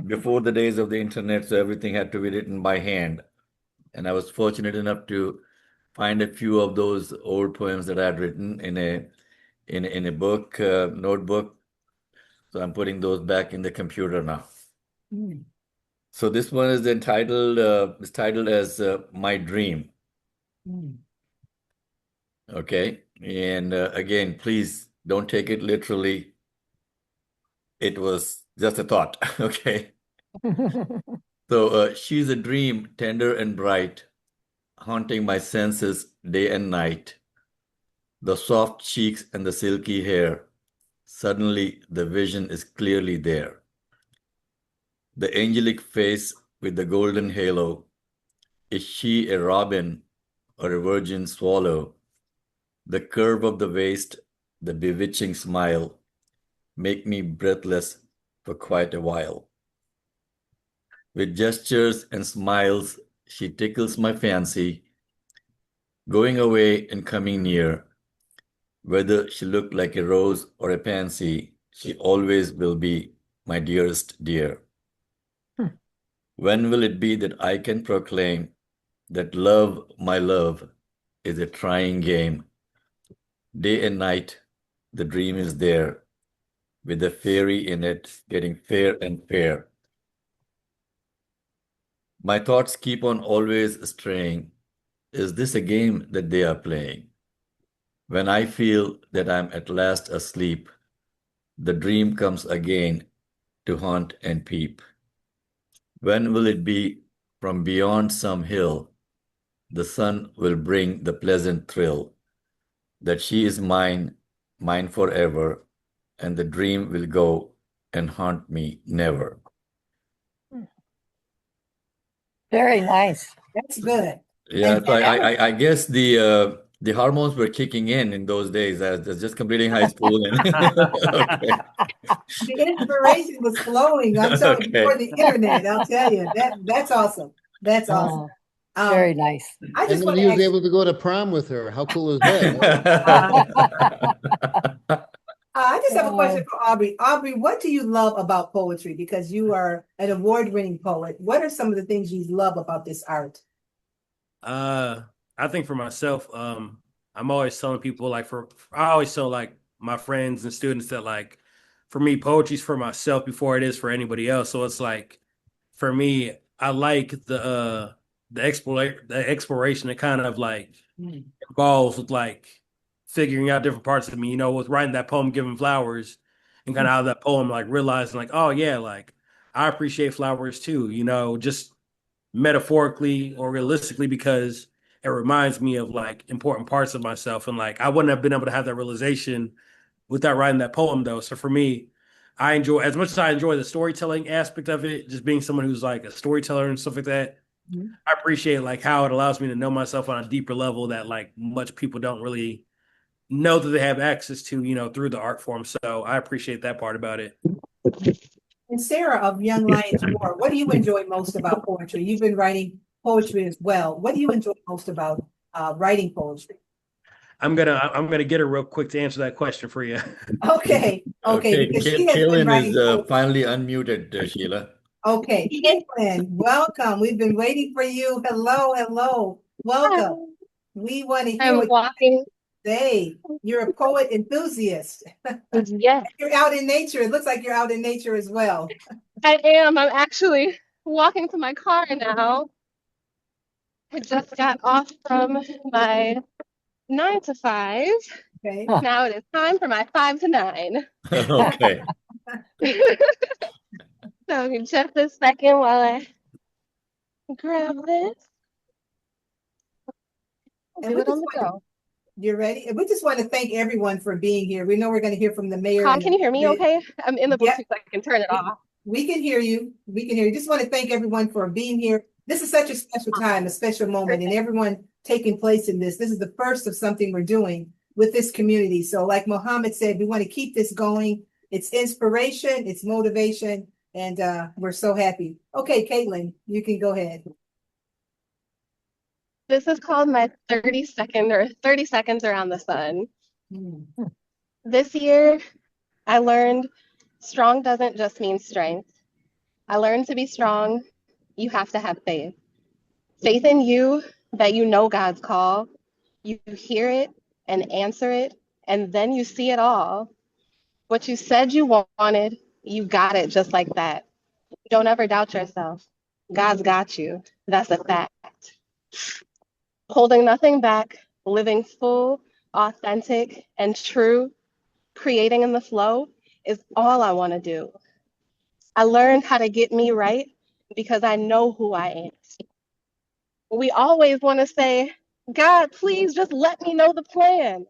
before the days of the internet, so everything had to be written by hand. And I was fortunate enough to find a few of those old poems that I had written in a book, notebook. So I'm putting those back in the computer now.
Mm.
So this one is entitled as My Dream.
Mm.
Okay. And again, please don't take it literally. It was just a thought. Okay. So she's a dream, tender and bright, haunting my senses day and night. The soft cheeks and the silky hair. Suddenly, the vision is clearly there. The angelic face with the golden halo. Is she a robin or a virgin swallow? The curve of the waist, the bewitching smile, make me breathless for quite a while. With gestures and smiles, she tickles my fancy, going away and coming near. Whether she looked like a rose or a pansy, she always will be my dearest dear. When will it be that I can proclaim that love, my love, is a trying game? Day and night, the dream is there, with a fairy in it getting fair and fair. My thoughts keep on always straying. Is this a game that they are playing? When I feel that I'm at last asleep, the dream comes again to haunt and peep. When will it be from beyond some hill? The sun will bring the pleasant thrill that she is mine, mine forever, and the dream will go and haunt me never.
Very nice.
That's good.
Yeah,
And
so I guess the hormones were kicking in those days. I was just completing high school and okay.
the inspiration was flowing. I'm telling you, before
Okay.
the internet, I'll tell you that's awesome. That's awesome.
Oh, very nice.
I
And
just
then
want
he
to
was
ask,
able to go to prom with her. How cool is that?
I just have a question for Aubrey. Aubrey, what do you love about poetry? Because you are an award-winning poet. What are some of the things you love about this art?
I think for myself, I'm always telling people like I always tell like my friends and students that like for me, poetry's for myself before it is for anybody else. So it's like for me, I like the exploration that kind of like involves with like figuring out different parts of me, you know, with writing that poem, Giving Flowers, and kind of how that poem like realizing like, oh yeah, like I appreciate flowers too, you know, just metaphorically or realistically because it reminds me of like important parts of myself. And like I wouldn't have been able to have that realization without writing that poem though. So for me, I enjoy as much as I enjoy the storytelling aspect of it, just being someone who's like a storyteller and stuff like that. I appreciate like how it allows me to know myself on a deeper level that like much people don't really know that they have access to, you know, through the art form. So I appreciate that part about it.
And Sarah of Young Lions Roar, what do you enjoy most about poetry? You've been writing poetry as well. What do you enjoy most about writing poetry?
I'm gonna get her real quick to answer that question for you.
Okay, because she has been
Kaylin
writing
is
poetry.
finally unmuted, Sheila.
Okay, Caitlin, welcome. We've been waiting for you. Hello. Welcome. We want to hear
I'm
what
walking.
you say. You're a poet enthusiast.
Yes,
You're out in nature. It looks like you're out in nature as well.
I am. I'm actually walking to my car now. I just got off from my 9 to 5.
Okay.
Now it is time for my 5 to 9.
Okay.
So just a second while I grab this. I'll
And
do
we
it on
just
the go.
You're ready? And we just want to thank everyone for being here. We know we're going to hear from the mayor.
Tom,
and
can you hear me okay? I'm in the
Yeah.
Bluetooth, so I can turn it off.
We can hear you. We can hear you. Just want to thank everyone for being here This is such a special time, a special moment, and everyone taking place in this. This is the first of something we're doing with this community. So, like Mohammed said, we want to keep this going. It's inspiration, it's motivation, and we're so happy. Okay, Caitlin, you can go ahead.
This is called my 30 seconds around the sun. This year, I learned strong doesn't just mean strength. I learned to be strong, you have to have faith. Faith in you that you know God's call, you hear it and answer it, and then you see it all. What you said you wanted, you got it just like that. Don't ever doubt yourself. God's got you. That's a fact. Holding nothing back, living full, authentic, and true, creating in the flow is all I want to do. I learned how to get me right because I know who I am. We always want to say, God, please just let me know the plan.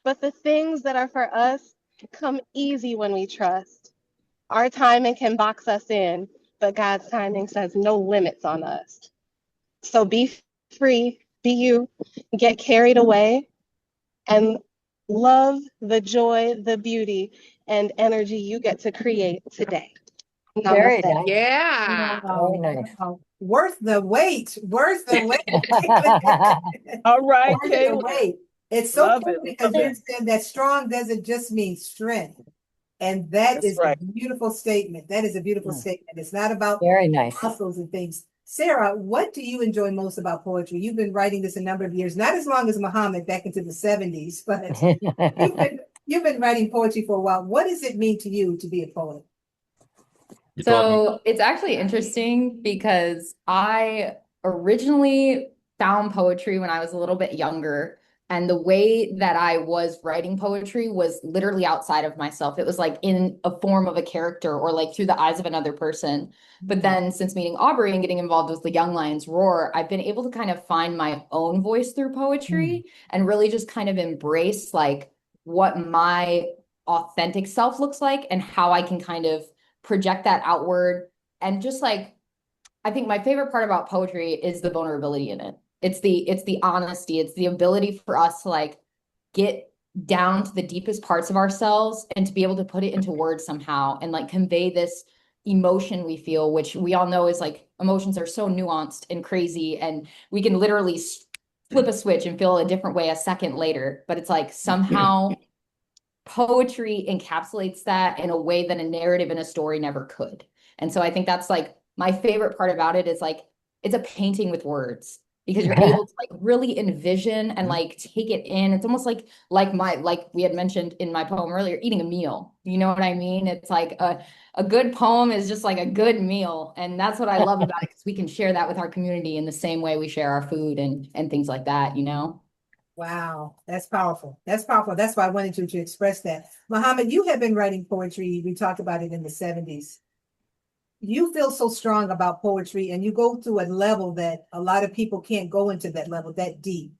But the things that are for us come easy when we trust. Our timing can box us in, but God's timing says no limits on us. So be free, be you, get carried away, and love the joy, the beauty, and energy you get to create today.
Very
Namaste.
nice.
Yeah.
Very nice.
Wow. Worth the wait. Worth the wait.
All right,
Worth the
Caitlin.
wait. It's so
Love
cool
it.
because
Love
you
it.
said that strong doesn't just mean strength. And that
That's
is
right.
a beautiful statement. That is a beautiful statement. It's not about
Very nice.
muscles and things. Sarah, what do you enjoy most about poetry? You've been writing this a number of years, not as long as Muhammad back into the 70s, but you've been writing poetry for a while. What does it mean to you to be a poet?
You're talking.
So it's actually interesting because I originally found poetry when I was a little bit younger. And the way that I was writing poetry was literally outside of myself. It was like in a form of a character or like through the eyes of another person. But then since meeting Aubrey and getting involved with the Young Lions Roar, I've been able to kind of find my own voice through poetry and really just kind of embrace like what my authentic self looks like and how I can kind of project that outward. And just like, I think my favorite part about poetry is the vulnerability in it. It's the honesty. It's the ability for us to like get down to the deepest parts of ourselves and to be able to put it into words somehow and like convey this emotion we feel, which we all know is like emotions are so nuanced and crazy, and we can literally flip a switch and feel a different way a second later. But it's like somehow poetry encapsulates that in a way that a narrative and a story never could. And so I think that's like my favorite part about it is like it's a painting with words because you're able to like really envision and like take it in. It's almost like we had mentioned in my poem earlier, eating a meal. You know what I mean? It's like a good poem is just like a good meal. And that's what I love about it, because we can share that with our community in the same way we share our food and things like that, you know?
Wow, that's powerful. That's powerful. That's why I wanted you to express that. Muhammad, you have been writing poetry. We talked about it in the 70s. You feel so strong about poetry and you go to a level that a lot of people can't go into that level, that deep.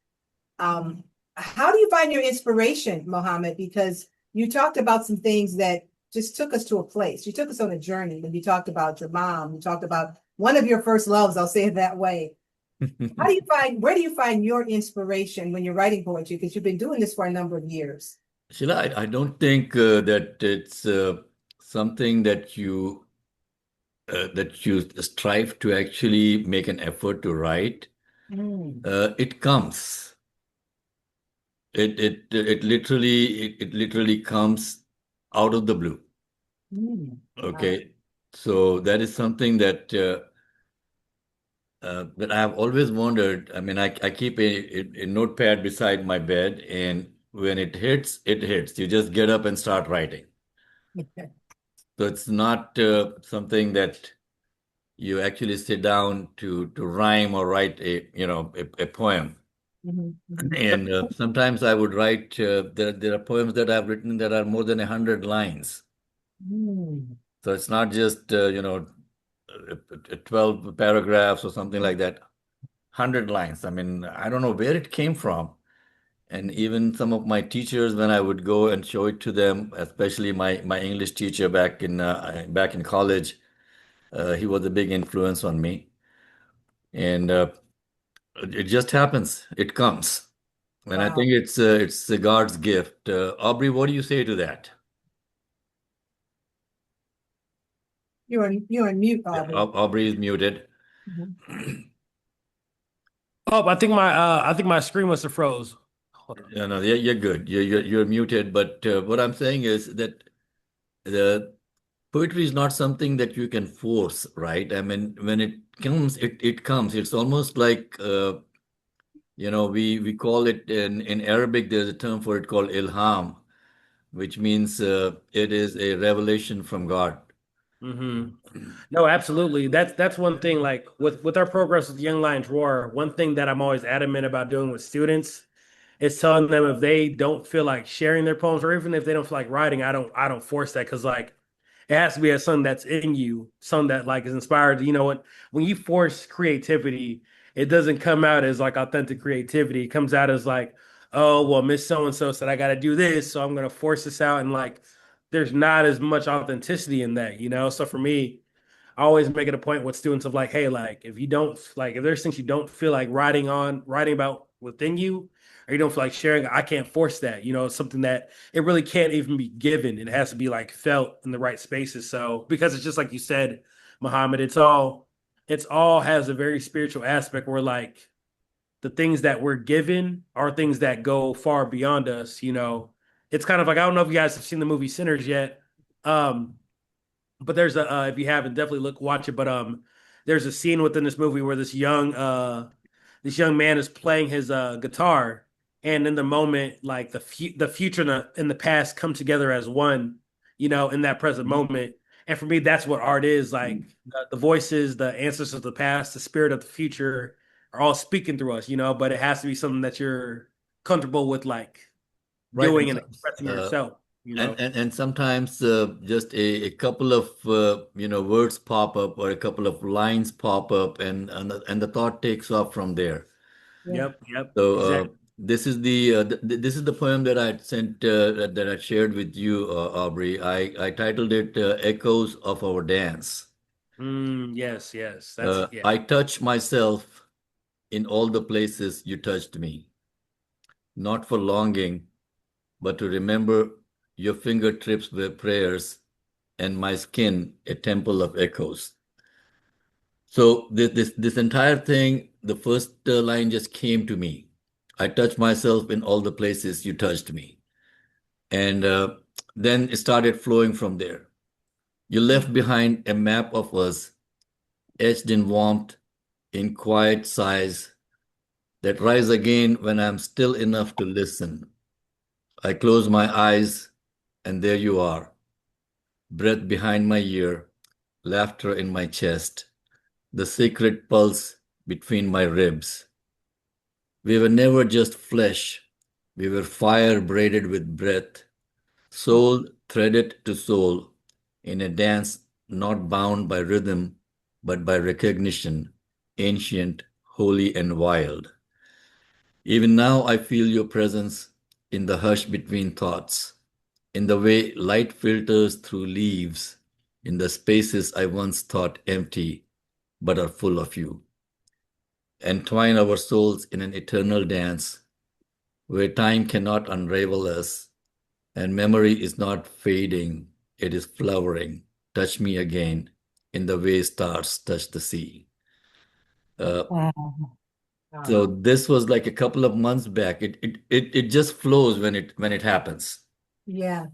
How do you find your inspiration, Muhammad? Because you talked about some things that just took us to a place. You took us on a journey when you talked about your mom. You talked about one of your first loves, I'll say it that way. Where do you find your inspiration when you're writing poetry? Because you've been doing this for a number of years.
Sheila, I don't think that it's something that you strive to actually make an effort to write. It comes. It literally comes out of the blue. Okay, so that is something that I have always wondered. I mean, I keep a notepad beside my bed, and when it hits, it hits. You just get up and start writing. So it's not something that you actually sit down to rhyme or write a poem. And sometimes I would write. There are poems that I've written that are more than 100 lines. So it's not just 12 paragraphs or something like that. 100 lines. I mean, I don't know where it came from. And even some of my teachers, when I would go and show it to them, especially my English teacher back in college, he was a big influence on me. and it just happens. It comes, and I
Wow.
think it's God's gift. Aubrey, what do you say to that?
You're on mute,
Yeah,
Aubrey.
Aubrey is muted.
Mhm.
Oh, I think my screen must have froze. Hold on.
No, you're good. You're muted. But what I'm saying is that the poetry is not something that you can force, right? I mean, when it comes, it comes. It's almost like we call it in Arabic. There's a term for it called ilham, which means it is a revelation from God.
No, absolutely. That's one thing. Like with our programs with Young Lions Roar, one thing that I'm always adamant about doing with students is telling them if they don't feel like sharing their poems, or even if they don't feel like writing, I don't force that, because like it has to be as something that's in you, something that like is inspired. You know what? When you force creativity, it doesn't come out as like authentic creativity. It comes out as like, oh well, Miss So and So said I got to do this, so I'm gonna force this out, and like there's not as much authenticity in that, you know. So for me, I always make it a point with students of like, hey, like if you don't like, if there's things you don't feel like writing about within you, or you don't feel like sharing, I can't force that. You know, it's something that it really can't even be given. It has to be like felt in the right spaces. So because it's just like you said, Muhammad, it's all has a very spiritual aspect where like the things that we're given are things that go far beyond us, you know. It's kind of like, I don't know if you guys have seen the movie Sinners yet. Um, but there's a if you haven't, definitely watch it. But there's a scene within this movie where this young man is playing his guitar, and in the moment, like the future and the past come together as one, you know, in that present moment. And for me, that's what art is. Like the voices, the ancestors of the past, the spirit of the future are all speaking through us, you know. But it has to be something that you're comfortable with, like
Right.
doing and expressing yourself, you know.
And sometimes just a couple of words pop up, or a couple of lines pop up, and the thought takes off from there.
Yeah.
Yep,
So
exactly.
this is the poem that I sent that I shared with you, Aubrey. I titled it "Echoes of Our Dance."
Yes, that's yeah.
I touch myself in all the places you touched me, not for longing, but to remember your fingertips were prayers and my skin a temple of echoes. So this entire thing, the first line just came to me. I touch myself in all the places you touched me. And then it started flowing from there. You left behind a map of us, etched in warmth, in quiet sighs that rise again when I'm still enough to listen. I close my eyes, and there you are, breath behind my ear, laughter in my chest, the secret pulse between my ribs. We were never just flesh, we were fire braided with breath, soul threaded to soul, in a dance not bound by rhythm, but by recognition, ancient, holy, and wild. Even now, I feel your presence in the hush between thoughts, in the way light filters through leaves, in the spaces I once thought empty but are full of you. Entwine our souls in an eternal dance where time cannot unravel us and memory is not fading, it is flowering. Touch me again in the way stars touch the sea.
Wow.
So this was like a couple of months back. It just flows when it happens.
Yeah.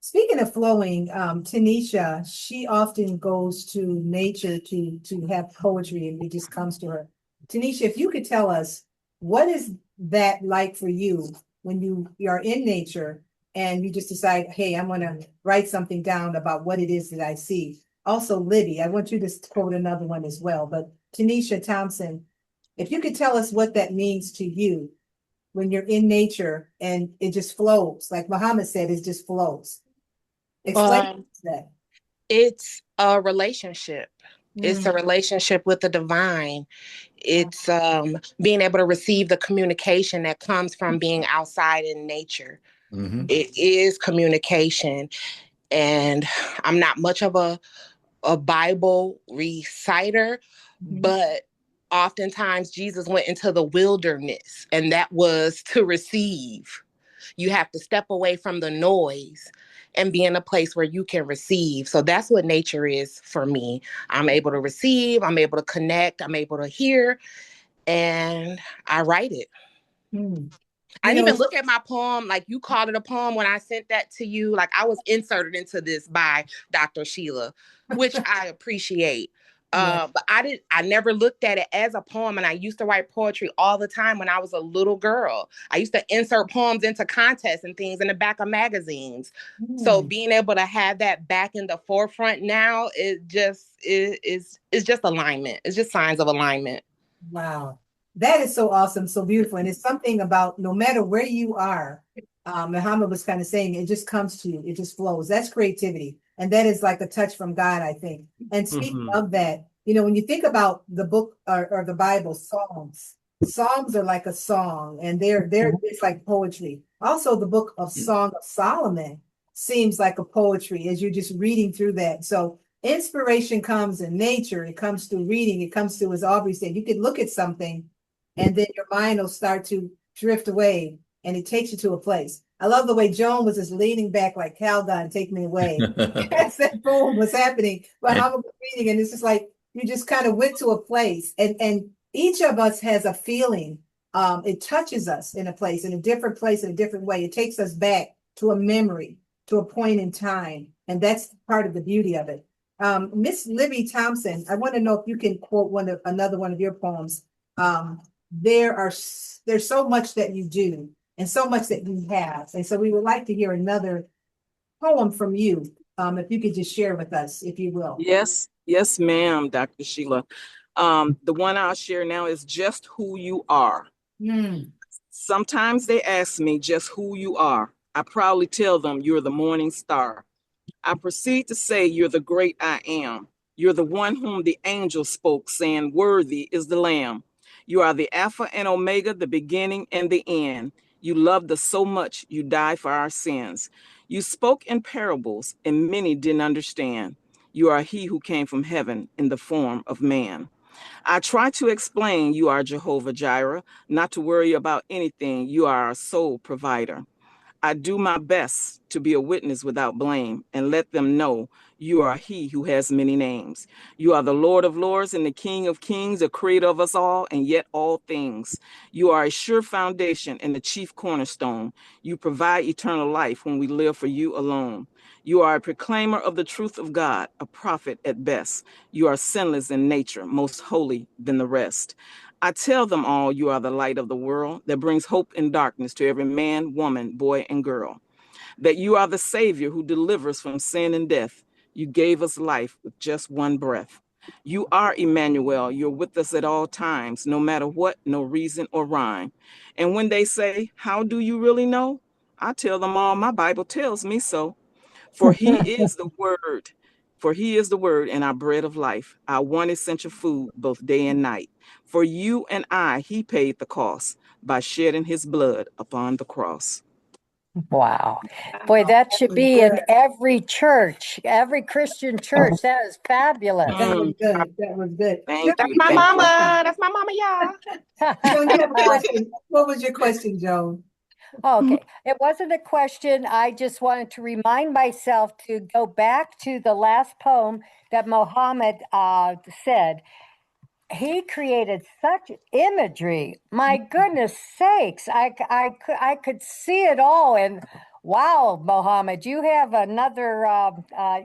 Speaking of flowing, Tanisha, she often goes to nature to have poetry, and it just comes to her. Tanisha, if you could tell us, what is that like for you when you are in nature and you just decide, hey, I'm gonna write something down about what it is that I see. Also, Libby, I want you to quote another one as well, but Tanisha Thompson, if you could tell us what that means to you when you're in nature and it just flows, like Muhammad said, it just flows. Explain that.
It's a relationship. It's a relationship with the divine. It's being able to receive the communication that comes from being outside in nature.
Mm-hmm.
It is communication. And I'm not much of a Bible reciter, but oftentimes Jesus went into the wilderness, and that was to receive. You have to step away from the noise and be in a place where you can receive. So that's what nature is for me. I'm able to receive, I'm able to connect, I'm able to hear, and I write it.
Hmm.
I
You
didn't
know,
even look at my poem like you called it a poem when I sent that to you. Like I was inserted into this by Dr. Sheila, which I appreciate.
yeah.
But I never looked at it as a poem. And I used to write poetry all the time when I was a little girl. I used to insert poems into contests and things in the back of magazines. So
Hmm.
being able to have that back in the forefront now is just alignment. It's just signs of alignment.
Wow. That is so awesome, so beautiful. And it's something about no matter where you are, Muhammad was kind of saying it just comes to you, it just flows. That's creativity. And that is like a touch from God, I think. And speaking
Mhm.
of that, you know, when you think about the book or the Bible, Psalms are like a song, and they're it's like poetry. Also, the book of Song of Solomon seems like a poetry as you're just reading through that. So inspiration comes in nature, it comes through reading, it comes through, as Aubrey said, you can look at something and then your mind will start to drift away and it takes you to a place. I love the way Joan was just leaning back like Calgon, take me away. As that poem was happening, but
And
I was reading, and it's just like you just kind of went to a place, and each of us has a feeling. It touches us in a place, in a different place, in a different way. It takes us back to a memory, to a point in time, and that's part of the beauty of it. Miss Libby Thompson, I want to know if you can quote another one of your poems. There's so much that you do and so much that you have, and so we would like to hear another poem from you. If you could just share with us, if you will.
Yes, yes, ma'am, Dr. Sheila. The one I'll share now is Just Who You Are.
Mm.
Sometimes they ask me just who you are. I proudly tell them you're the morning star. I proceed to say you're the great I am. You're the one whom the angel spoke, saying, worthy is the Lamb. You are the Alpha and Omega, the beginning and the end. You loved us so much, you died for our sins. You spoke in parables, and many didn't understand. You are he who came from heaven in the form of man. I try to explain you are Jehovah Jireh, not to worry about anything. You are our sole provider. I do my best to be a witness without blame and let them know you are he who has many names. You are the Lord of lords and the King of kings, the creator of us all and yet all things. You are a sure foundation and the chief cornerstone. You provide eternal life when we live for you alone. You are a proclaimer of the truth of God, a prophet at best. You are sinless in nature, most holy than the rest. I tell them all you are the light of the world that brings hope in darkness to every man, woman, boy, and girl. That you are the Savior who delivers from sin and death. You gave us life with just one breath. You are Emmanuel. You're with us at all times, no matter what, no reason or rhyme. And when they say, how do you really know? I tell them all, my Bible tells me so. For he is the word. For he is the word and our bread of life, our one essential food, both day and night. For you and I, he paid the cost by shedding his blood upon the cross.
Wow. Boy, that should be in every church, every Christian church. That is fabulous.
That was good. That was good.
Thank
That's
you.
my
Thank you.
mama. That's my mama, y'all.
Joan, you have a question. What was your question, Joan?
Okay, it wasn't a question. I just wanted to remind myself to go back to the last poem that Mohammed said. He created such imagery. My goodness sakes, I could see it all. And wow, Mohammed, you have another,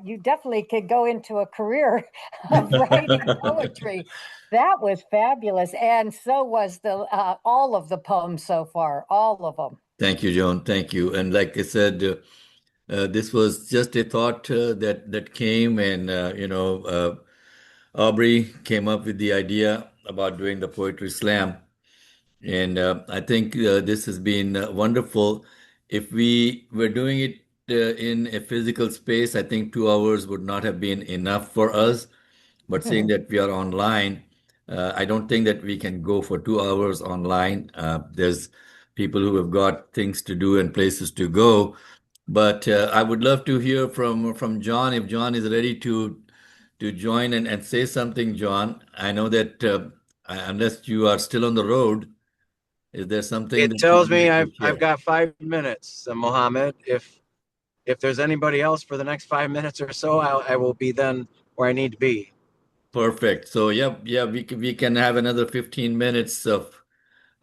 you definitely could go into a career of writing poetry. That was fabulous. And so was the all of the poems so far, all of them.
Thank you, Joan. Thank you. And like I said, this was just a thought that came, and Aubrey came up with the idea about doing the poetry slam, and I think this has been wonderful. If we were doing it in a physical space, I think 2 hours would not have been enough for us. But seeing that we are online, I don't think that we can go for 2 hours online. There's people who have got things to do and places to go. But I would love to hear from John, if John is ready to join and say something, John. I know that Unless you are still on the road, is there something
It
that
tells
you
me
would like to
I've
share?
got 5 minutes, Mohammed. If there's anybody else for the next 5 minutes or so, I will be then where I need to be.
Perfect. So yeah, we can have another 15 minutes of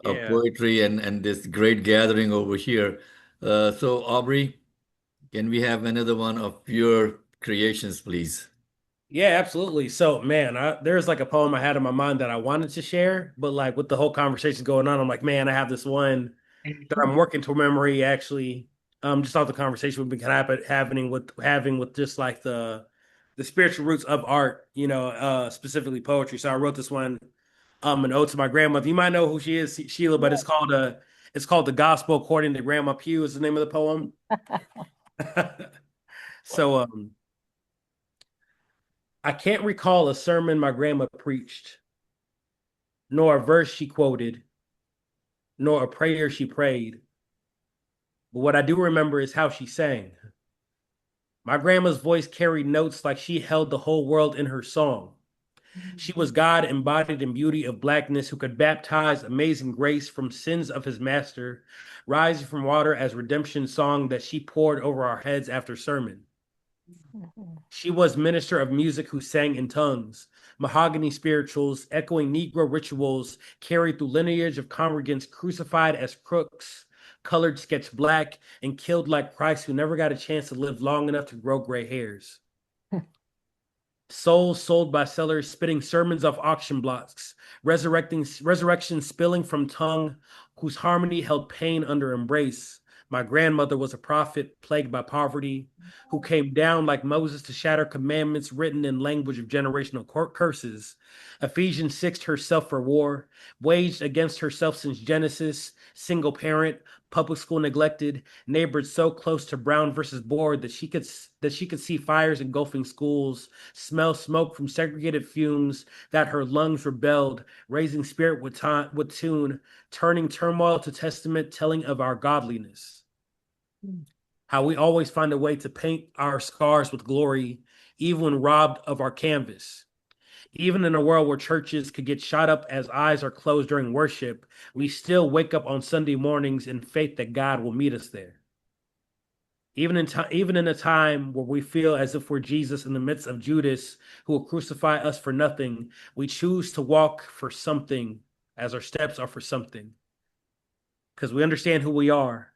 Yeah.
poetry and this great gathering over here. So Aubrey, can we have another one of your creations, please?
Yeah, absolutely. So, man, there's like a poem I had in my mind that I wanted to share, but like with the whole conversation going on, I'm like, man, I have this one that I'm working to memory actually. Just off the conversation we've been having with just like the spiritual roots of art, specifically poetry. So I wrote this one, an ode to my grandmother. You might know who she is, Sheila, but it's called The Gospel According to Grandma Pugh is the name of the poem. So I can't recall a sermon my grandma preached, nor a verse she quoted, nor a prayer she prayed. But what I do remember is how she sang. My grandma's voice carried notes like she held the whole world in her song. She was God embodied in beauty of blackness who could baptize amazing grace from sins of his master, rising from water as redemption song that she poured over our heads after sermon. She was minister of music who sang in tongues, mahogany spirituals, echoing Negro rituals carried through lineage of congregants crucified as crooks, colored sketch black, and killed like Christ who never got a chance to live long enough to grow gray hairs. Souls sold by sellers spitting sermons off auction blocks, resurrection spilling from tongue whose harmony held pain under embrace. My grandmother was a prophet plagued by poverty, who came down like Moses to shatter commandments written in language of generational curses. Ephesians 6 herself for war, waged against herself since Genesis, single parent, public school neglected, neighbored so close to Brown versus Board that she could see fires engulfing schools, smell smoke from segregated fumes, that her lungs rebelled, raising spirit with tune, turning turmoil to testament, telling of our godliness. How we always find a way to paint our scars with glory, even when robbed of our canvas. Even in a world where churches could get shot up as eyes are closed during worship, we still wake up on Sunday mornings in faith that God will meet us there. Even in a time where we feel as if we're Jesus in the midst of Judas, who will crucify us for nothing, we choose to walk for something as our steps are for something. Because we understand who we are.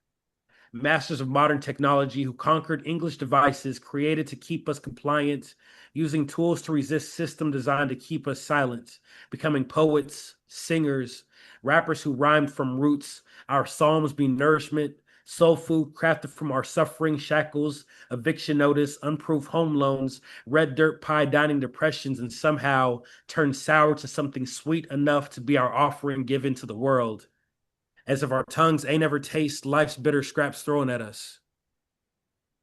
Masters of modern technology who conquered English devices created to keep us compliant, using tools to resist system designed to keep us silent, becoming poets, singers, rappers who rhymed from roots, our psalms be nourishment, soul food crafted from our suffering, shackles, eviction notice, unproved home loans, red dirt pie dining depressions, and somehow turn sour to something sweet enough to be our offering given to the world. As if our tongues ain't ever taste life's bitter scraps thrown at us.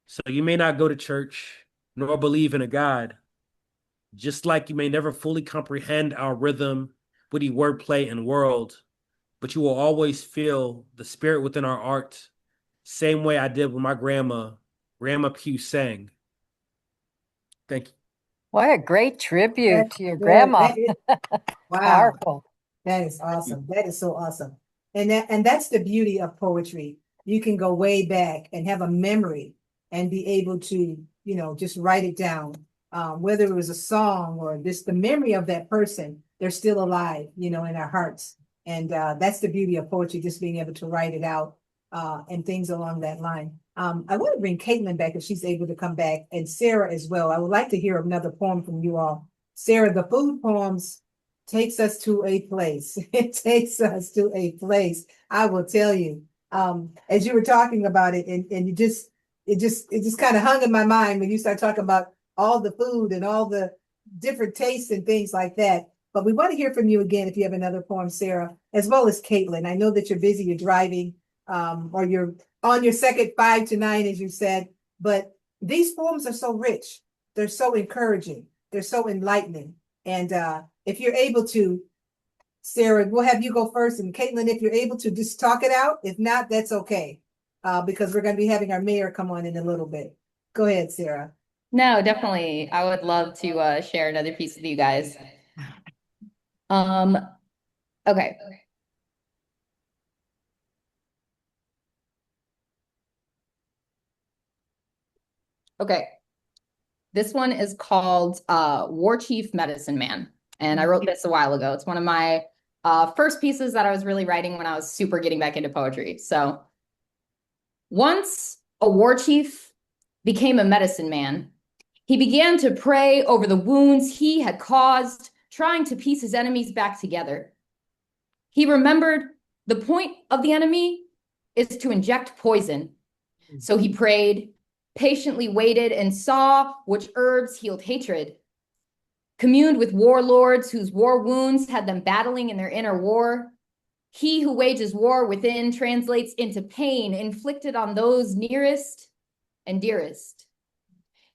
So you may not go to church, nor believe in a God, just like you may never fully comprehend our rhythm, witty wordplay, and world, but you will always feel the spirit within our art, same way I did with my Grandma Pugh sang. Thank you.
What a great tribute
That's
to your
good.
grandma.
Wow.
Powerful.
That is awesome. That is so awesome. And that's the beauty of poetry. You can go way back and have a memory and be able to, just write it down. Whether it was a song or just the memory of that person, they're still alive, in our hearts. And that's the beauty of poetry, just being able to write it out and things along that line. I want to bring Caitlin back if she's able to come back, and Sarah as well. I would like to hear another poem from you all. Sarah, the food poems takes us to a place. It takes us to a place. I will tell you. As you were talking about it, and it just kind of hung in my mind when you start talking about all the food and all the different tastes and things like that. But we want to hear from you again if you have another poem, Sarah, as well as Caitlin. I know that you're busy, you're driving, or you're on your second 5 to 9, as you said. But these poems are so rich. They're so encouraging. They're so enlightening. And if you're able to, Sarah, we'll have you go first. And Caitlin, if you're able to just talk it out. If not, that's okay. Because we're going to be having our mayor come on in a little bit. Go ahead, Sarah.
No, definitely. I would love to share another piece with you guys. Okay. Okay. This one is called War Chief Medicine Man. And I wrote this a while ago. It's one of my first pieces that I was really writing when I was super getting back into poetry. So once a war chief became a medicine man, he began to pray over the wounds he had caused, trying to piece his enemies back together. He remembered the point of the enemy is to inject poison. So he prayed, patiently waited, and saw which herbs healed hatred. Communed with warlords whose war wounds had them battling in their inner war. He who wages war within translates into pain inflicted on those nearest and dearest.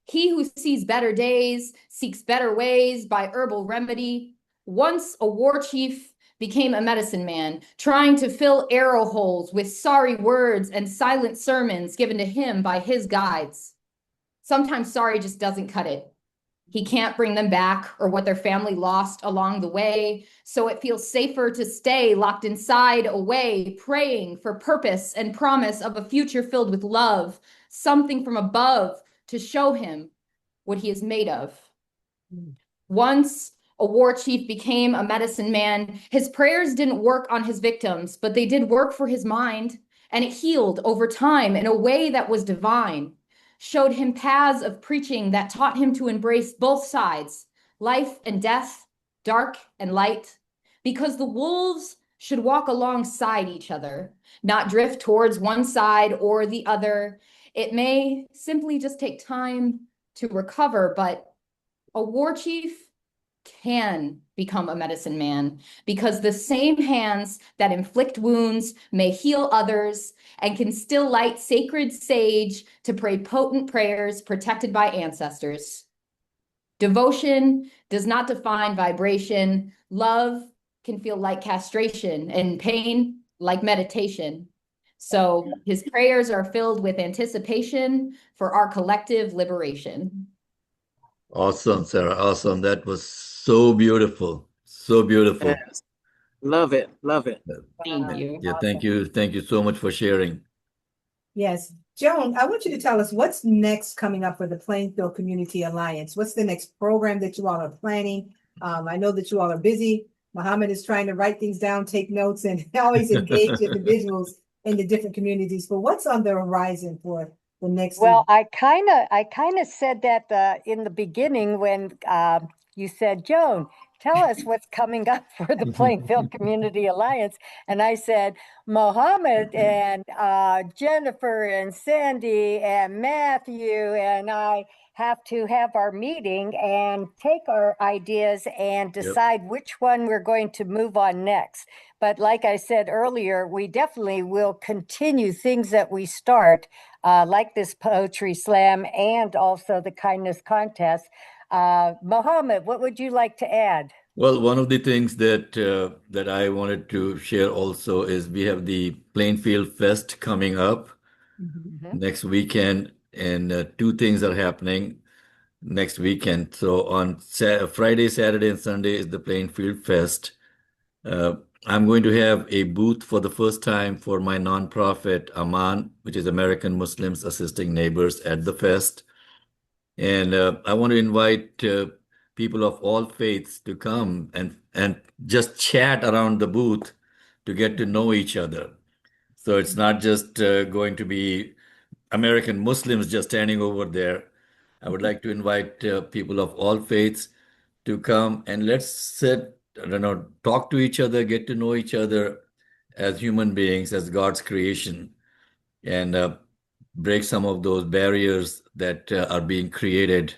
He who sees better days, seeks better ways by herbal remedy. Once a war chief became a medicine man, trying to fill arrow holes with sorry words and silent sermons given to him by his guides. Sometimes sorry just doesn't cut it. He can't bring them back or what their family lost along the way, so it feels safer to stay locked inside, away, praying for purpose and promise of a future filled with love, something from above to show him what he is made of. Once a war chief became a medicine man, his prayers didn't work on his victims, but they did work for his mind, and it healed over time in a way that was divine. Showed him paths of preaching that taught him to embrace both sides, life and death, dark and light, because the wolves should walk alongside each other, not drift towards one side or the other. It may simply just take time to recover, but a war chief can become a medicine man because the same hands that inflict wounds may heal others and can still light sacred sage to pray potent prayers protected by ancestors. Devotion does not define vibration. Love can feel like castration and pain like meditation. So his prayers are filled with anticipation for our collective liberation.
Awesome, Sarah. Awesome. That was so beautiful. So beautiful.
Yes. Love it. Love it.
Thank you.
Yeah, thank you. Thank you so much for sharing.
Yes. Joan, I want you to tell us what's next coming up for the Plainfield Community Alliance. What's the next program that you all are planning? I know that you all are busy. Muhammad is trying to write things down, take notes, and always engage individuals in the different communities. But what's on the horizon for the next?
Well, I kind of said that in the beginning when you said, Joan, tell us what's coming up for the Plainfield Community Alliance. And I said, Mohammed and Jennifer and Sandy and Matthew and I have to have our meeting and take our ideas and decide which one we're going to move on next. But like I said earlier, we definitely will continue things that we start, like this poetry slam and also the kindness contest. Mohammed, what would you like to add?
Well, one of the things that that I wanted to share also is we have the Plainfield Fest coming up next weekend, and two things are happening next weekend. So on Friday, Saturday, and Sunday is the Plainfield Fest. I'm going to have a booth for the first time for my nonprofit, Aman, which is American Muslims Assisting Neighbors at the Fest. And I want to invite people of all faiths to come and just chat around the booth to get to know each other. So it's not just going to be American Muslims just standing over there. I would like to invite people of all faiths to come and let's sit, talk to each other, get to know each other as human beings, as God's creation, and break some of those barriers that are being created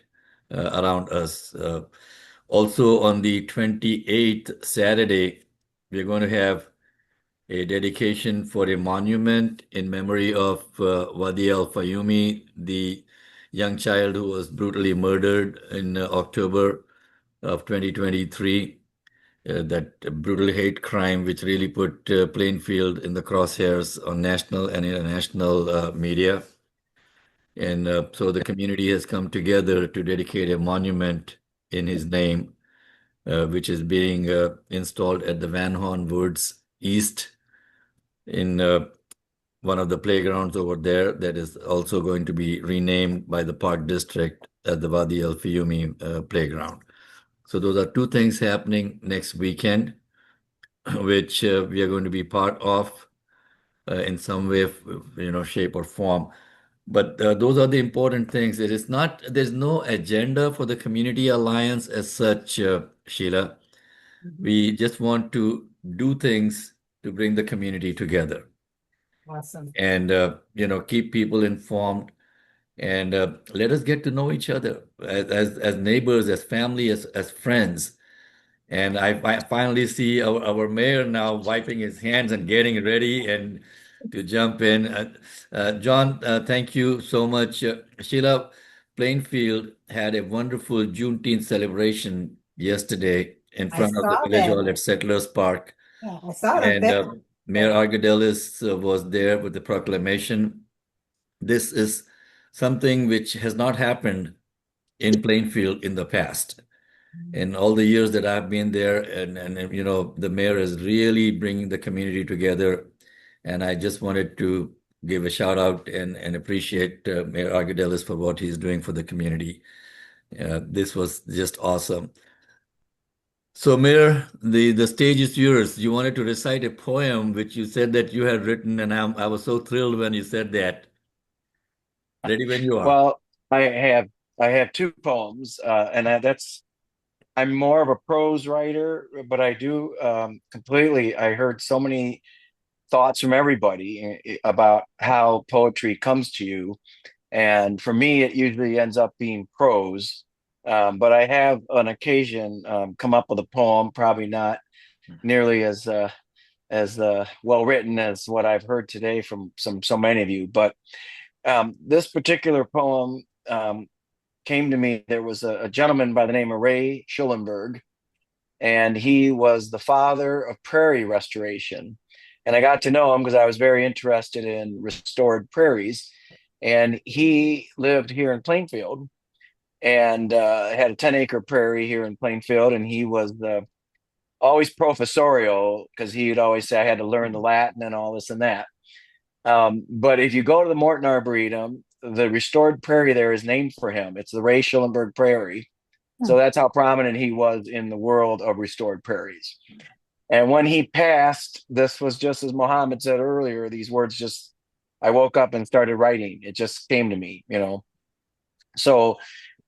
around us. Also on the 28th Saturday, we're going to have a dedication for a monument in memory of Wadi al-Fayumi, the young child who was brutally murdered in October of 2023. That brutal hate crime, which really put Plainfield in the crosshairs on national and international media. And so the community has come together to dedicate a monument in his name. which is being installed at the Van Horn Woods East in one of the playgrounds over there that is also going to be renamed by the Park District as the Wadi Al Fiyumi playground. So those are two things happening next weekend, which we are going to be part of in some way, shape or form. But those are the important things. There's no agenda for the Community Alliance as such, Sheila. We just want to do things to bring the community together.
Awesome.
And, keep people informed and let us get to know each other as neighbors, as family, as friends. And I finally see our mayor now wiping his hands and getting ready and to jump in. John, thank you so much. Sheila, Plainfield had a wonderful Juneteenth celebration yesterday in front of the
saw
Village
that.
Hall at Settlers Park.
Yeah, I saw it.
And Mayor Argedelis was there with the proclamation. This is something which has not happened in Plainfield in the past. In all the years that I've been there, and the mayor is really bringing the community together. And I just wanted to give a shout out and appreciate Mayor Argedelis for what he's doing for the community. This was just awesome. So, Mayor, the stage is yours. You wanted to recite a poem which you said that you had written, and I was so thrilled when you said that. Ready when you are.
Well, I have two poems, and I'm more of a prose writer, but I do completely. I heard so many thoughts from everybody about how poetry comes to you, and for me, it usually ends up being prose. But I have on occasion come up with a poem, probably not nearly as well written as what I've heard today from so many of you, but this particular poem came to me. There was a gentleman by the name of Ray Schullenberg, and he was the father of prairie restoration. And I got to know him because I was very interested in restored prairies. And he lived here in Plainfield and had a 10-acre prairie here in Plainfield. And he was always professorial because he would always say I had to learn the Latin and all this and that. But if you go to the Morton Arboretum, the restored prairie there is named for him. It's the Ray Schullenberg Prairie. So that's how prominent he was in the world of restored prairies. And when he passed, this was just as Mohammed said earlier, these words I woke up and started writing. It just came to me, So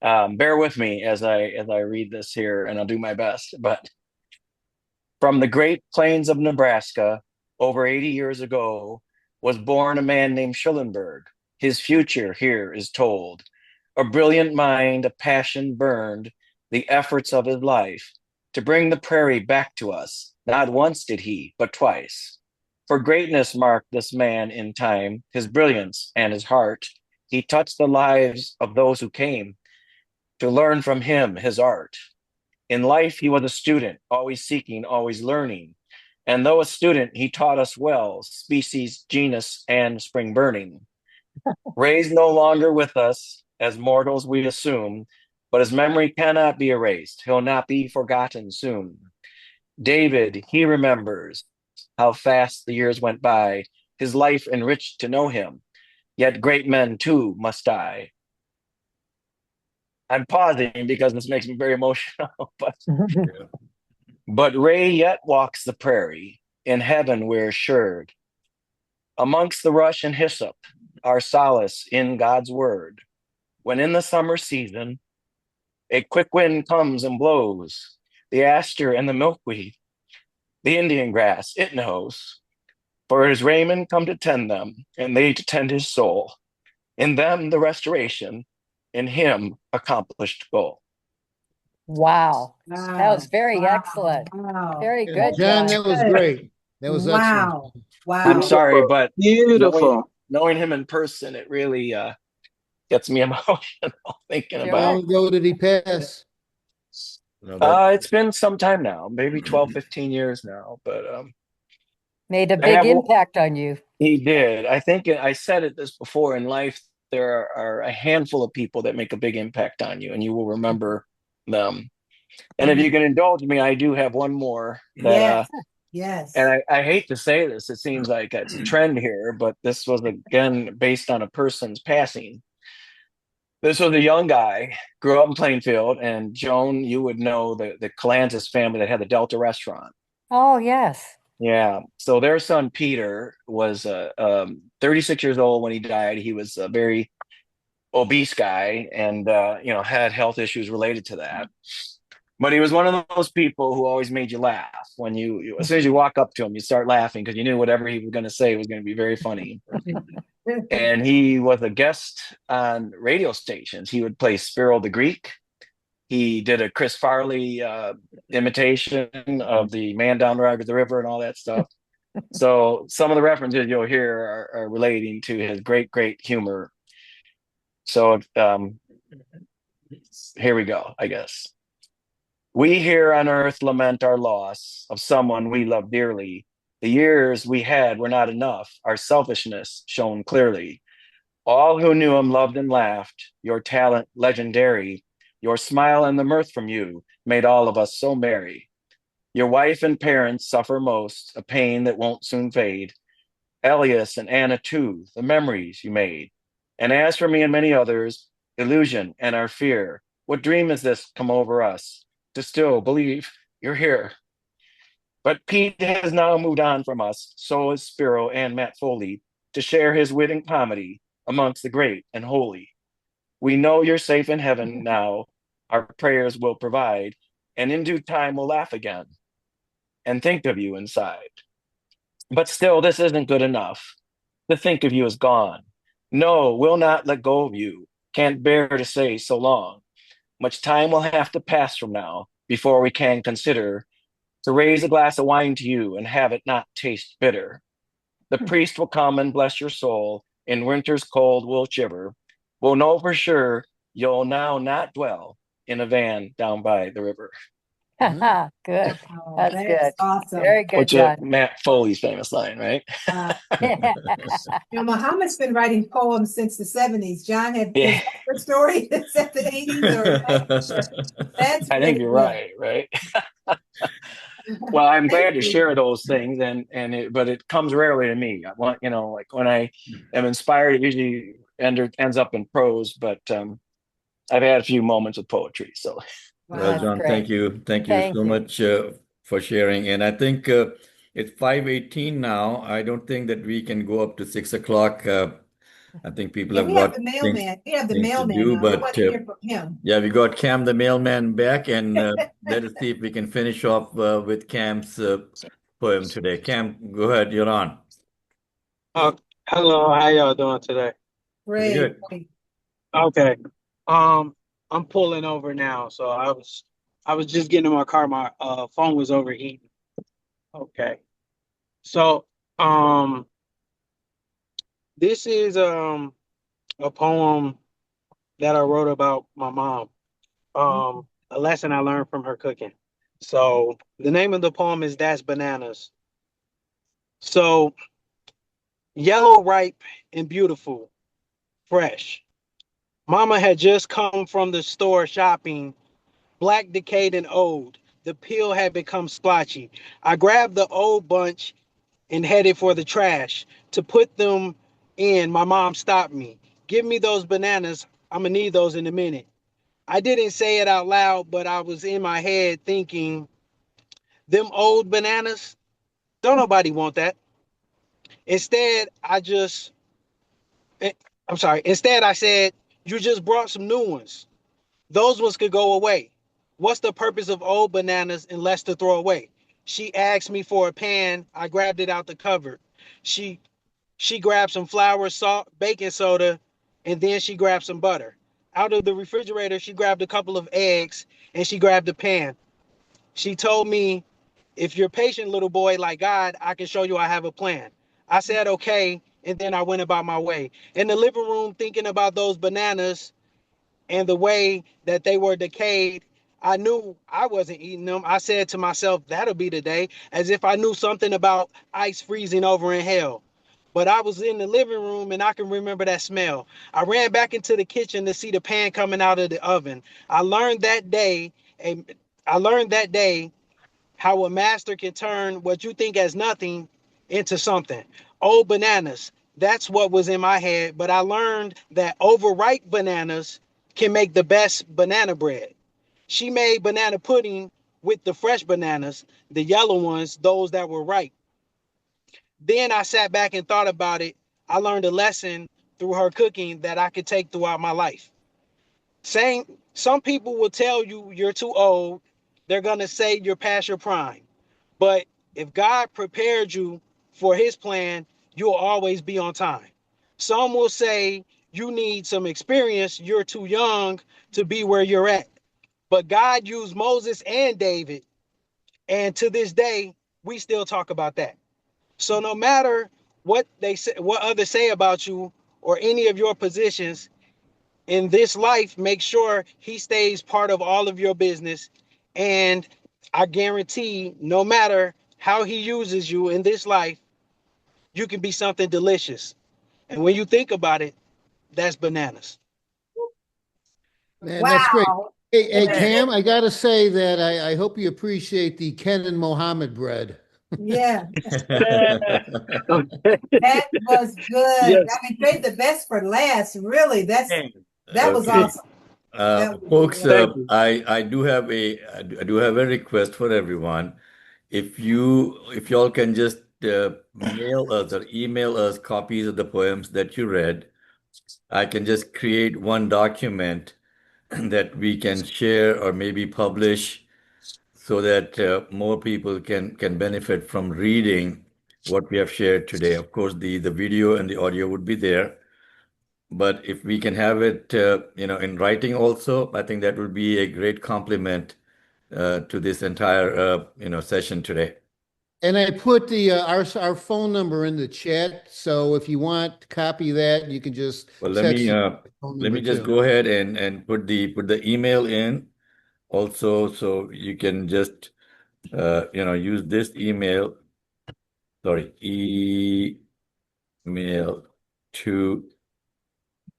bear with me as I read this here, and I'll do my best. But from the great plains of Nebraska, over 80 years ago, was born a man named Schullenberg. His future here is told. A brilliant mind, a passion burned the efforts of his life to bring the prairie back to us. Not once did he, but twice. For greatness marked this man in time, his brilliance and his heart. He touched the lives of those who came to learn from him his art. In life, he was a student, always seeking, always learning. And though a student, he taught us well, species, genus, and spring burning. Ray's no longer with us, as mortals we assume, but his memory cannot be erased. He'll not be forgotten soon. David, he remembers how fast the years went by, his life enriched to know him. Yet great men too must die. I'm pausing because this makes me very emotional, but Ray yet walks the prairie. In heaven we're assured. Amongst the rush and hyssop, our solace in God's word. When in the summer season, a quick wind comes and blows, the aster and the milkweed, the Indian grass, it knows. For his Raymond come to tend them, and they to tend his soul. In them the restoration, in him accomplished goal.
Wow. That was very excellent.
Wow.
Very good,
John,
John.
that was great. That was excellent.
Wow. Wow.
I'm sorry, but
Beautiful.
knowing him in person, it really gets me emotional thinking
How
about.
long ago did he pass?
It's been some time now, maybe 12, 15 years now, but
Made a big impact on you.
he did. I think I said this before in life. There are a handful of people that make a big impact on you, and you will remember them. And if you can indulge me, I do have one more that
Yes, yes.
and I hate to say this, it seems like it's a trend here, but this was again based on a person's passing. This was a young guy, grew up in Plainfield, and Joan, you would know the Calantis family that had the Delta restaurant.
Oh, yes.
Yeah. So their son Peter was 36 years old when he died. He was a very obese guy and had health issues related to that. But he was one of those people who always made you laugh. When as soon as you walk up to him, you start laughing because you knew whatever he was going to say was going to be very funny. And he was a guest on radio stations. He would play Spiro the Greek. He did a Chris Farley imitation of the Man Down the River and all that stuff. So some of the references you'll hear are relating to his great humor. So here we go, I guess. We here on earth lament our loss of someone we love dearly. The years we had were not enough, our selfishness shone clearly. All who knew him loved and laughed, your talent legendary. Your smile and the mirth from you made all of us so merry. Your wife and parents suffer most, a pain that won't soon fade. Elias and Anna too, the memories you made. And as for me and many others, illusion and our fear. What dream is this come over us? To still believe you're here. But Pete has now moved on from us, so is Spiro and Matt Foley, to share his wit and comedy amongst the great and holy. We know you're safe in heaven now. Our prayers will provide, and in due time we'll laugh again and think of you inside. But still, this isn't good enough. To think of you is gone. No, we'll not let go of you. Can't bear to say so long. Much time will have to pass from now before we can consider to raise a glass of wine to you and have it not taste bitter. The priest will come and bless your soul. In winter's cold we'll shiver. We'll know for sure you'll now not dwell in a van down by the river.
Good.
Oh,
That's
that's
good.
awesome.
Very good,
Which is
John.
Matt Foley's famous line, right?
Muhammad's been writing poems since the 70s. John, is
Yeah.
that your story? Is that the 80s or 90s? That's
I think
really
you're
good.
right? Well, I'm glad
Thank
to
you.
share those things, but it comes rarely to me. I want, like when I am inspired, it usually ends up in prose. But I've had a few moments of poetry. So,
Well,
Wow.
John,
great.
thank you
Thank
so
you.
much for sharing. And I think it's 5:18 now. I don't think that we can go up to 6 o'clock. I think people
Yeah,
have
we have
got
the mailman. We have the
things to
mailman
do,
now. We
but
want to hear from him.
yeah, we got Cam the mailman back, and let us see if we can finish off with Cam's poem today. Cam, go ahead, you're on.
Hello, how y'all doing today?
Pretty
Great.
good.
Okay. I'm pulling over now, so I was just getting in my car. My phone was overheating. Okay. So, this is a poem that I wrote about my mom. A lesson I learned from her cooking. So, the name of the poem is That's Bananas. So, yellow, ripe, and beautiful, fresh. Mama had just come from the store shopping, black, decayed, and old. The peel had become splotchy. I grabbed the old bunch and headed for the trash. To put them in, my mom stopped me. Give me those bananas. I'm gonna need those in a minute. I didn't say it out loud, but I was in my head thinking, them old bananas, don't nobody want that. Instead, instead I said, you just brought some new ones. Those ones could go away. What's the purpose of old bananas unless to throw away? She asked me for a pan. I grabbed it out the cupboard. She grabbed some flour, salt, baking soda, and then she grabbed some butter. Out of the refrigerator, she grabbed a couple of eggs and she grabbed a pan. She told me, if you're patient, little boy, like God, I can show you I have a plan. I said, okay, and then I went about my way. In the living room, thinking about those bananas and the way that they were decayed, I knew I wasn't eating them. I said to myself, that'll be the day, as if I knew something about ice freezing over in hell. But I was in the living room and I can remember that smell. I ran back into the kitchen to see the pan coming out of the oven. I learned that day I learned that day how a master can turn what you think as nothing into something. Old bananas, that's what was in my head. But I learned that overripe bananas can make the best banana bread. She made banana pudding with the fresh bananas, the yellow ones, those that were ripe. Then I sat back and thought about it. I learned a lesson through her cooking that I could take throughout my life. Saying some people will tell you you're too old. They're going to say you're past your prime. But if God prepared you for his plan, you'll always be on time. Some will say you need some experience. You're too young to be where you're at. But God used Moses and David. And to this day, we still talk about that. So no matter what they say, what others say about you or any of your positions in this life, make sure he stays part of all of your business. And I guarantee no matter how he uses you in this life, you can be something delicious. And when you think about it, that's bananas.
Man, that's great.
Wow.
Hey, Cam, I gotta say that I hope you appreciate the Ken and Mohammed bread.
Yeah,
Okay.
that was good.
Yes.
I mean, save the best for last. Really, that was
Okay.
awesome. That was
Folks,
really
Thank you.
I do have a request for everyone. If y'all can just mail us or email us copies of the poems that you read, I can just create one document that we can share or maybe publish so that more people can benefit from reading what we have shared today. Of course, the video and the audio would be there. But if we can have it, in writing also, I think that would be a great compliment to this entire, session today.
And I put the our phone number in the chat, so if you want to copy that, you can just
Well,
text
let me just go ahead and put the email in also, so you can just use this email. Sorry, email to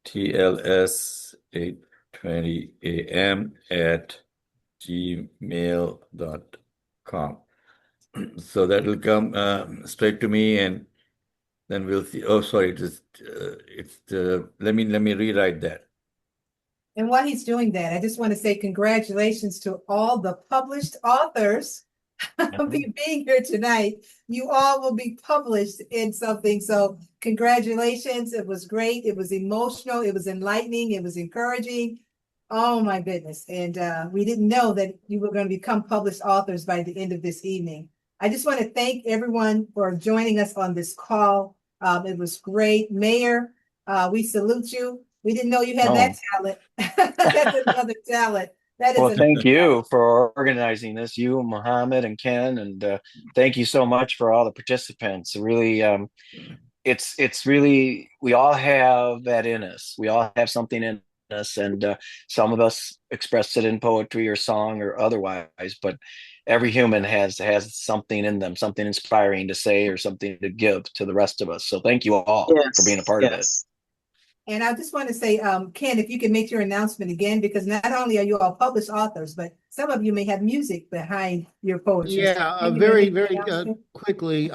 tls820am@gmail.com. So that will come straight to me, and then we'll see. Oh, sorry, let me rewrite that.
And while he's doing that, I just want to say congratulations to all the published authors being here tonight. You all will be published in something. So congratulations. It was great. It was emotional. It was enlightening. It was encouraging. Oh my goodness. And we didn't know that you were going to become published authors by the end of this evening. I just want to thank everyone for joining us on this call. It was great. Mayor, we salute you. We didn't know you had that talent. That's another talent. That is
Well, thank you for organizing this, you, Mohammed, and Ken, and thank you so much for all the participants. Really, it's really, we all have that in us. We all have something in us, and some of us express it in poetry or song or otherwise, but every human has something in them, something inspiring to say or something to give to the rest of us. So thank you all for being a part of it.
And I just want to say, Ken, if you can make your announcement again, because not only are you all published authors, but some of you may have music behind your poetry.
Yeah, very quickly.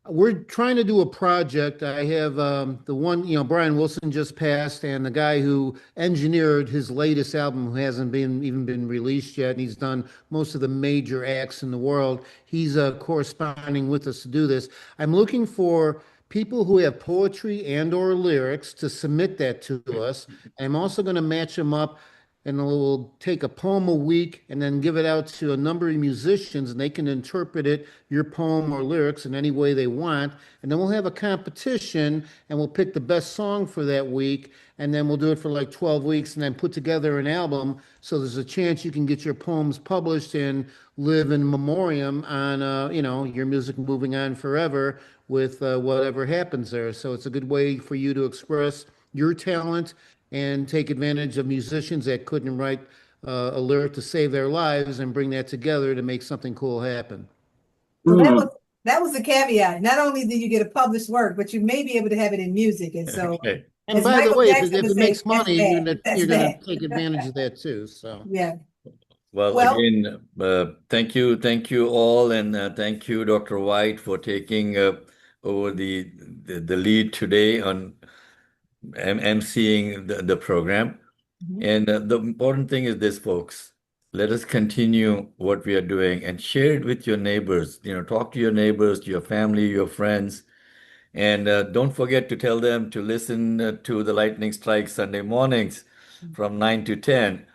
We're trying to do a project. I have the one, Brian Wilson just passed, and the guy who engineered his latest album, who hasn't even been released yet, and he's done most of the major acts in the world. He's corresponding with us to do this. I'm looking for people who have poetry and or lyrics to submit that to us. I'm also going to match them up, and we'll take a poem a week and then give it out to a number of musicians, and they can interpret it, your poem or lyrics, in any way they want. And then we'll have a competition, and we'll pick the best song for that week, and then we'll do it for like 12 weeks and then put together an album. So there's a chance you can get your poems published and live in memoriam on, your music moving on forever with whatever happens there. So it's a good way for you to express your talent and take advantage of musicians that couldn't write a lyric to save their lives and bring that together to make something cool happen.
So that was the caveat. Not only do you get a published work, but you may be able to have it in music. And so,
Okay.
And
as
by the
Michael
way,
Jackson
if
would
it
say,
makes
that's
money,
bad.
you're
That's
going to
bad.
take advantage of that too. So
Yeah.
Well,
Well,
again, thank you all, and thank you, Dr. White, for taking over the lead today on emceeing the program. And the important thing is this, folks. Let us continue what we are doing and share it with your neighbors. Talk to your neighbors, to your family, your friends. And don't forget to tell them to listen to the Lightning Strike Sunday mornings from 9 to 10.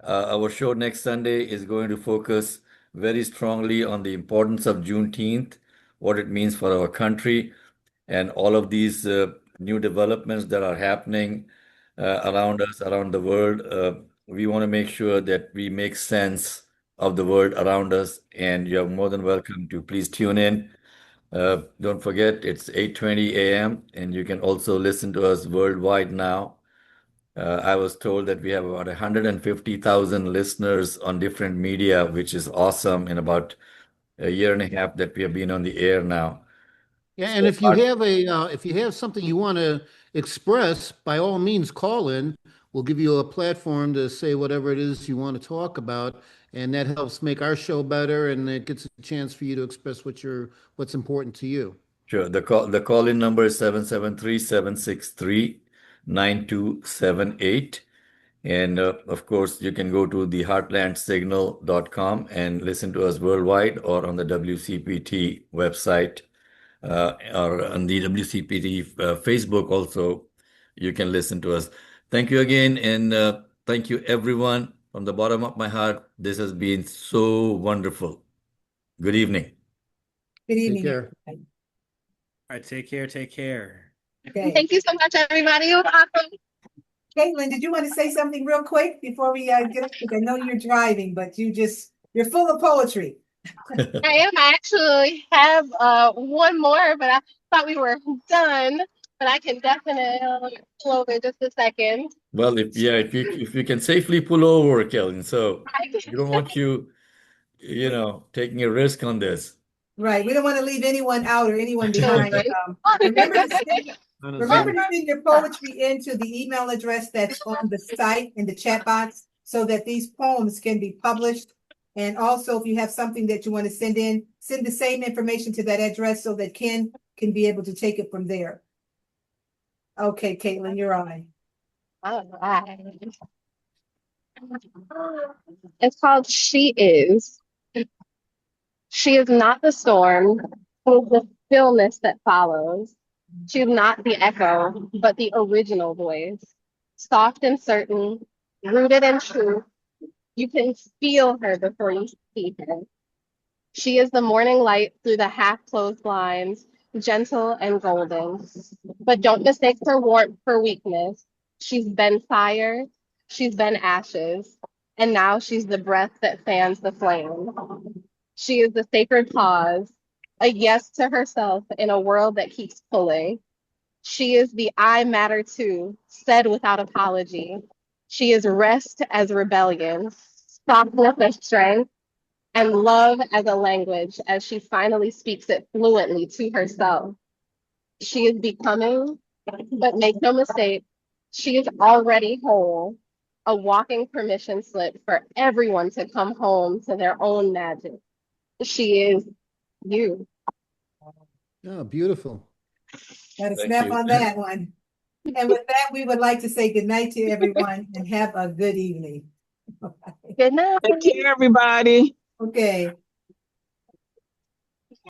Our show next Sunday is going to focus very strongly on the importance of Juneteenth, what it means for our country, and all of these new developments that are happening around us, around the world. We want to make sure that we make sense of the world around us, and you're more than welcome to please tune in. Don't forget, it's 8:20 a.m., and you can also listen to us worldwide now. I was told that we have about 150,000 listeners on different media, which is awesome, in about a year and a half that we have been on the air now.
Yeah, and if you have if you have something you want to express, by all means, call in. We'll give you a platform to say whatever it is you want to talk about, and that helps make our show better, and it gets a chance for you to express what's important to you.
Sure. The call-in number is 773-763-9278. And of course, you can go to the heartlandsignal.com and listen to us worldwide, or on the WCPT website, or on the WCPT Facebook also. You can listen to us. Thank you again, and thank you everyone from the bottom of my heart. This has been so wonderful. Good evening.
good
Take
evening.
care.
All right, take care. Take care.
Okay.
Thank you so much, everybody. It was awesome.
Caitlin, did you want to say something real quick before we get? Because I know you're driving, but you're full of poetry.
I am. I actually have one more, but I thought we were done. But I can definitely pull over just a second.
Well, if you can safely pull over, Kellen, so we don't want you taking a risk on this.
Right. We don't want to leave anyone out or anyone behind. Remember to send your poetry into the email address that's on the site in the chat box, so that these poems can be published. And also, if you have something that you want to send in, send the same information to that address so that Ken can be able to take it from there. Okay, Caitlin, you're on.
All right. It's called She Is. She is not the storm, she is the stillness that follows. She is not the echo, but the original voice. Soft and certain, rooted in truth. You can feel her before you see her. She is the morning light through the half-closed blinds, gentle and golden. But don't mistake her warmth for weakness. She's been fire, she's been ashes, and now she's the breath that fans the flame. She is the sacred pause, a yes to herself in a world that keeps pulling. She is the I matter too, said without apology. She is rest as rebellion, softness as strength, and love as a language as she finally speaks it fluently to herself. She is becoming, but make no mistake, she is already whole, a walking permission slip for everyone to come home to their own magic. She is you.
Oh, beautiful.
Got to
Thank
snap
you.
on that one. And with that, we would like to say good night to everyone and have a good evening.
Good night.
Take care, everybody.
Okay.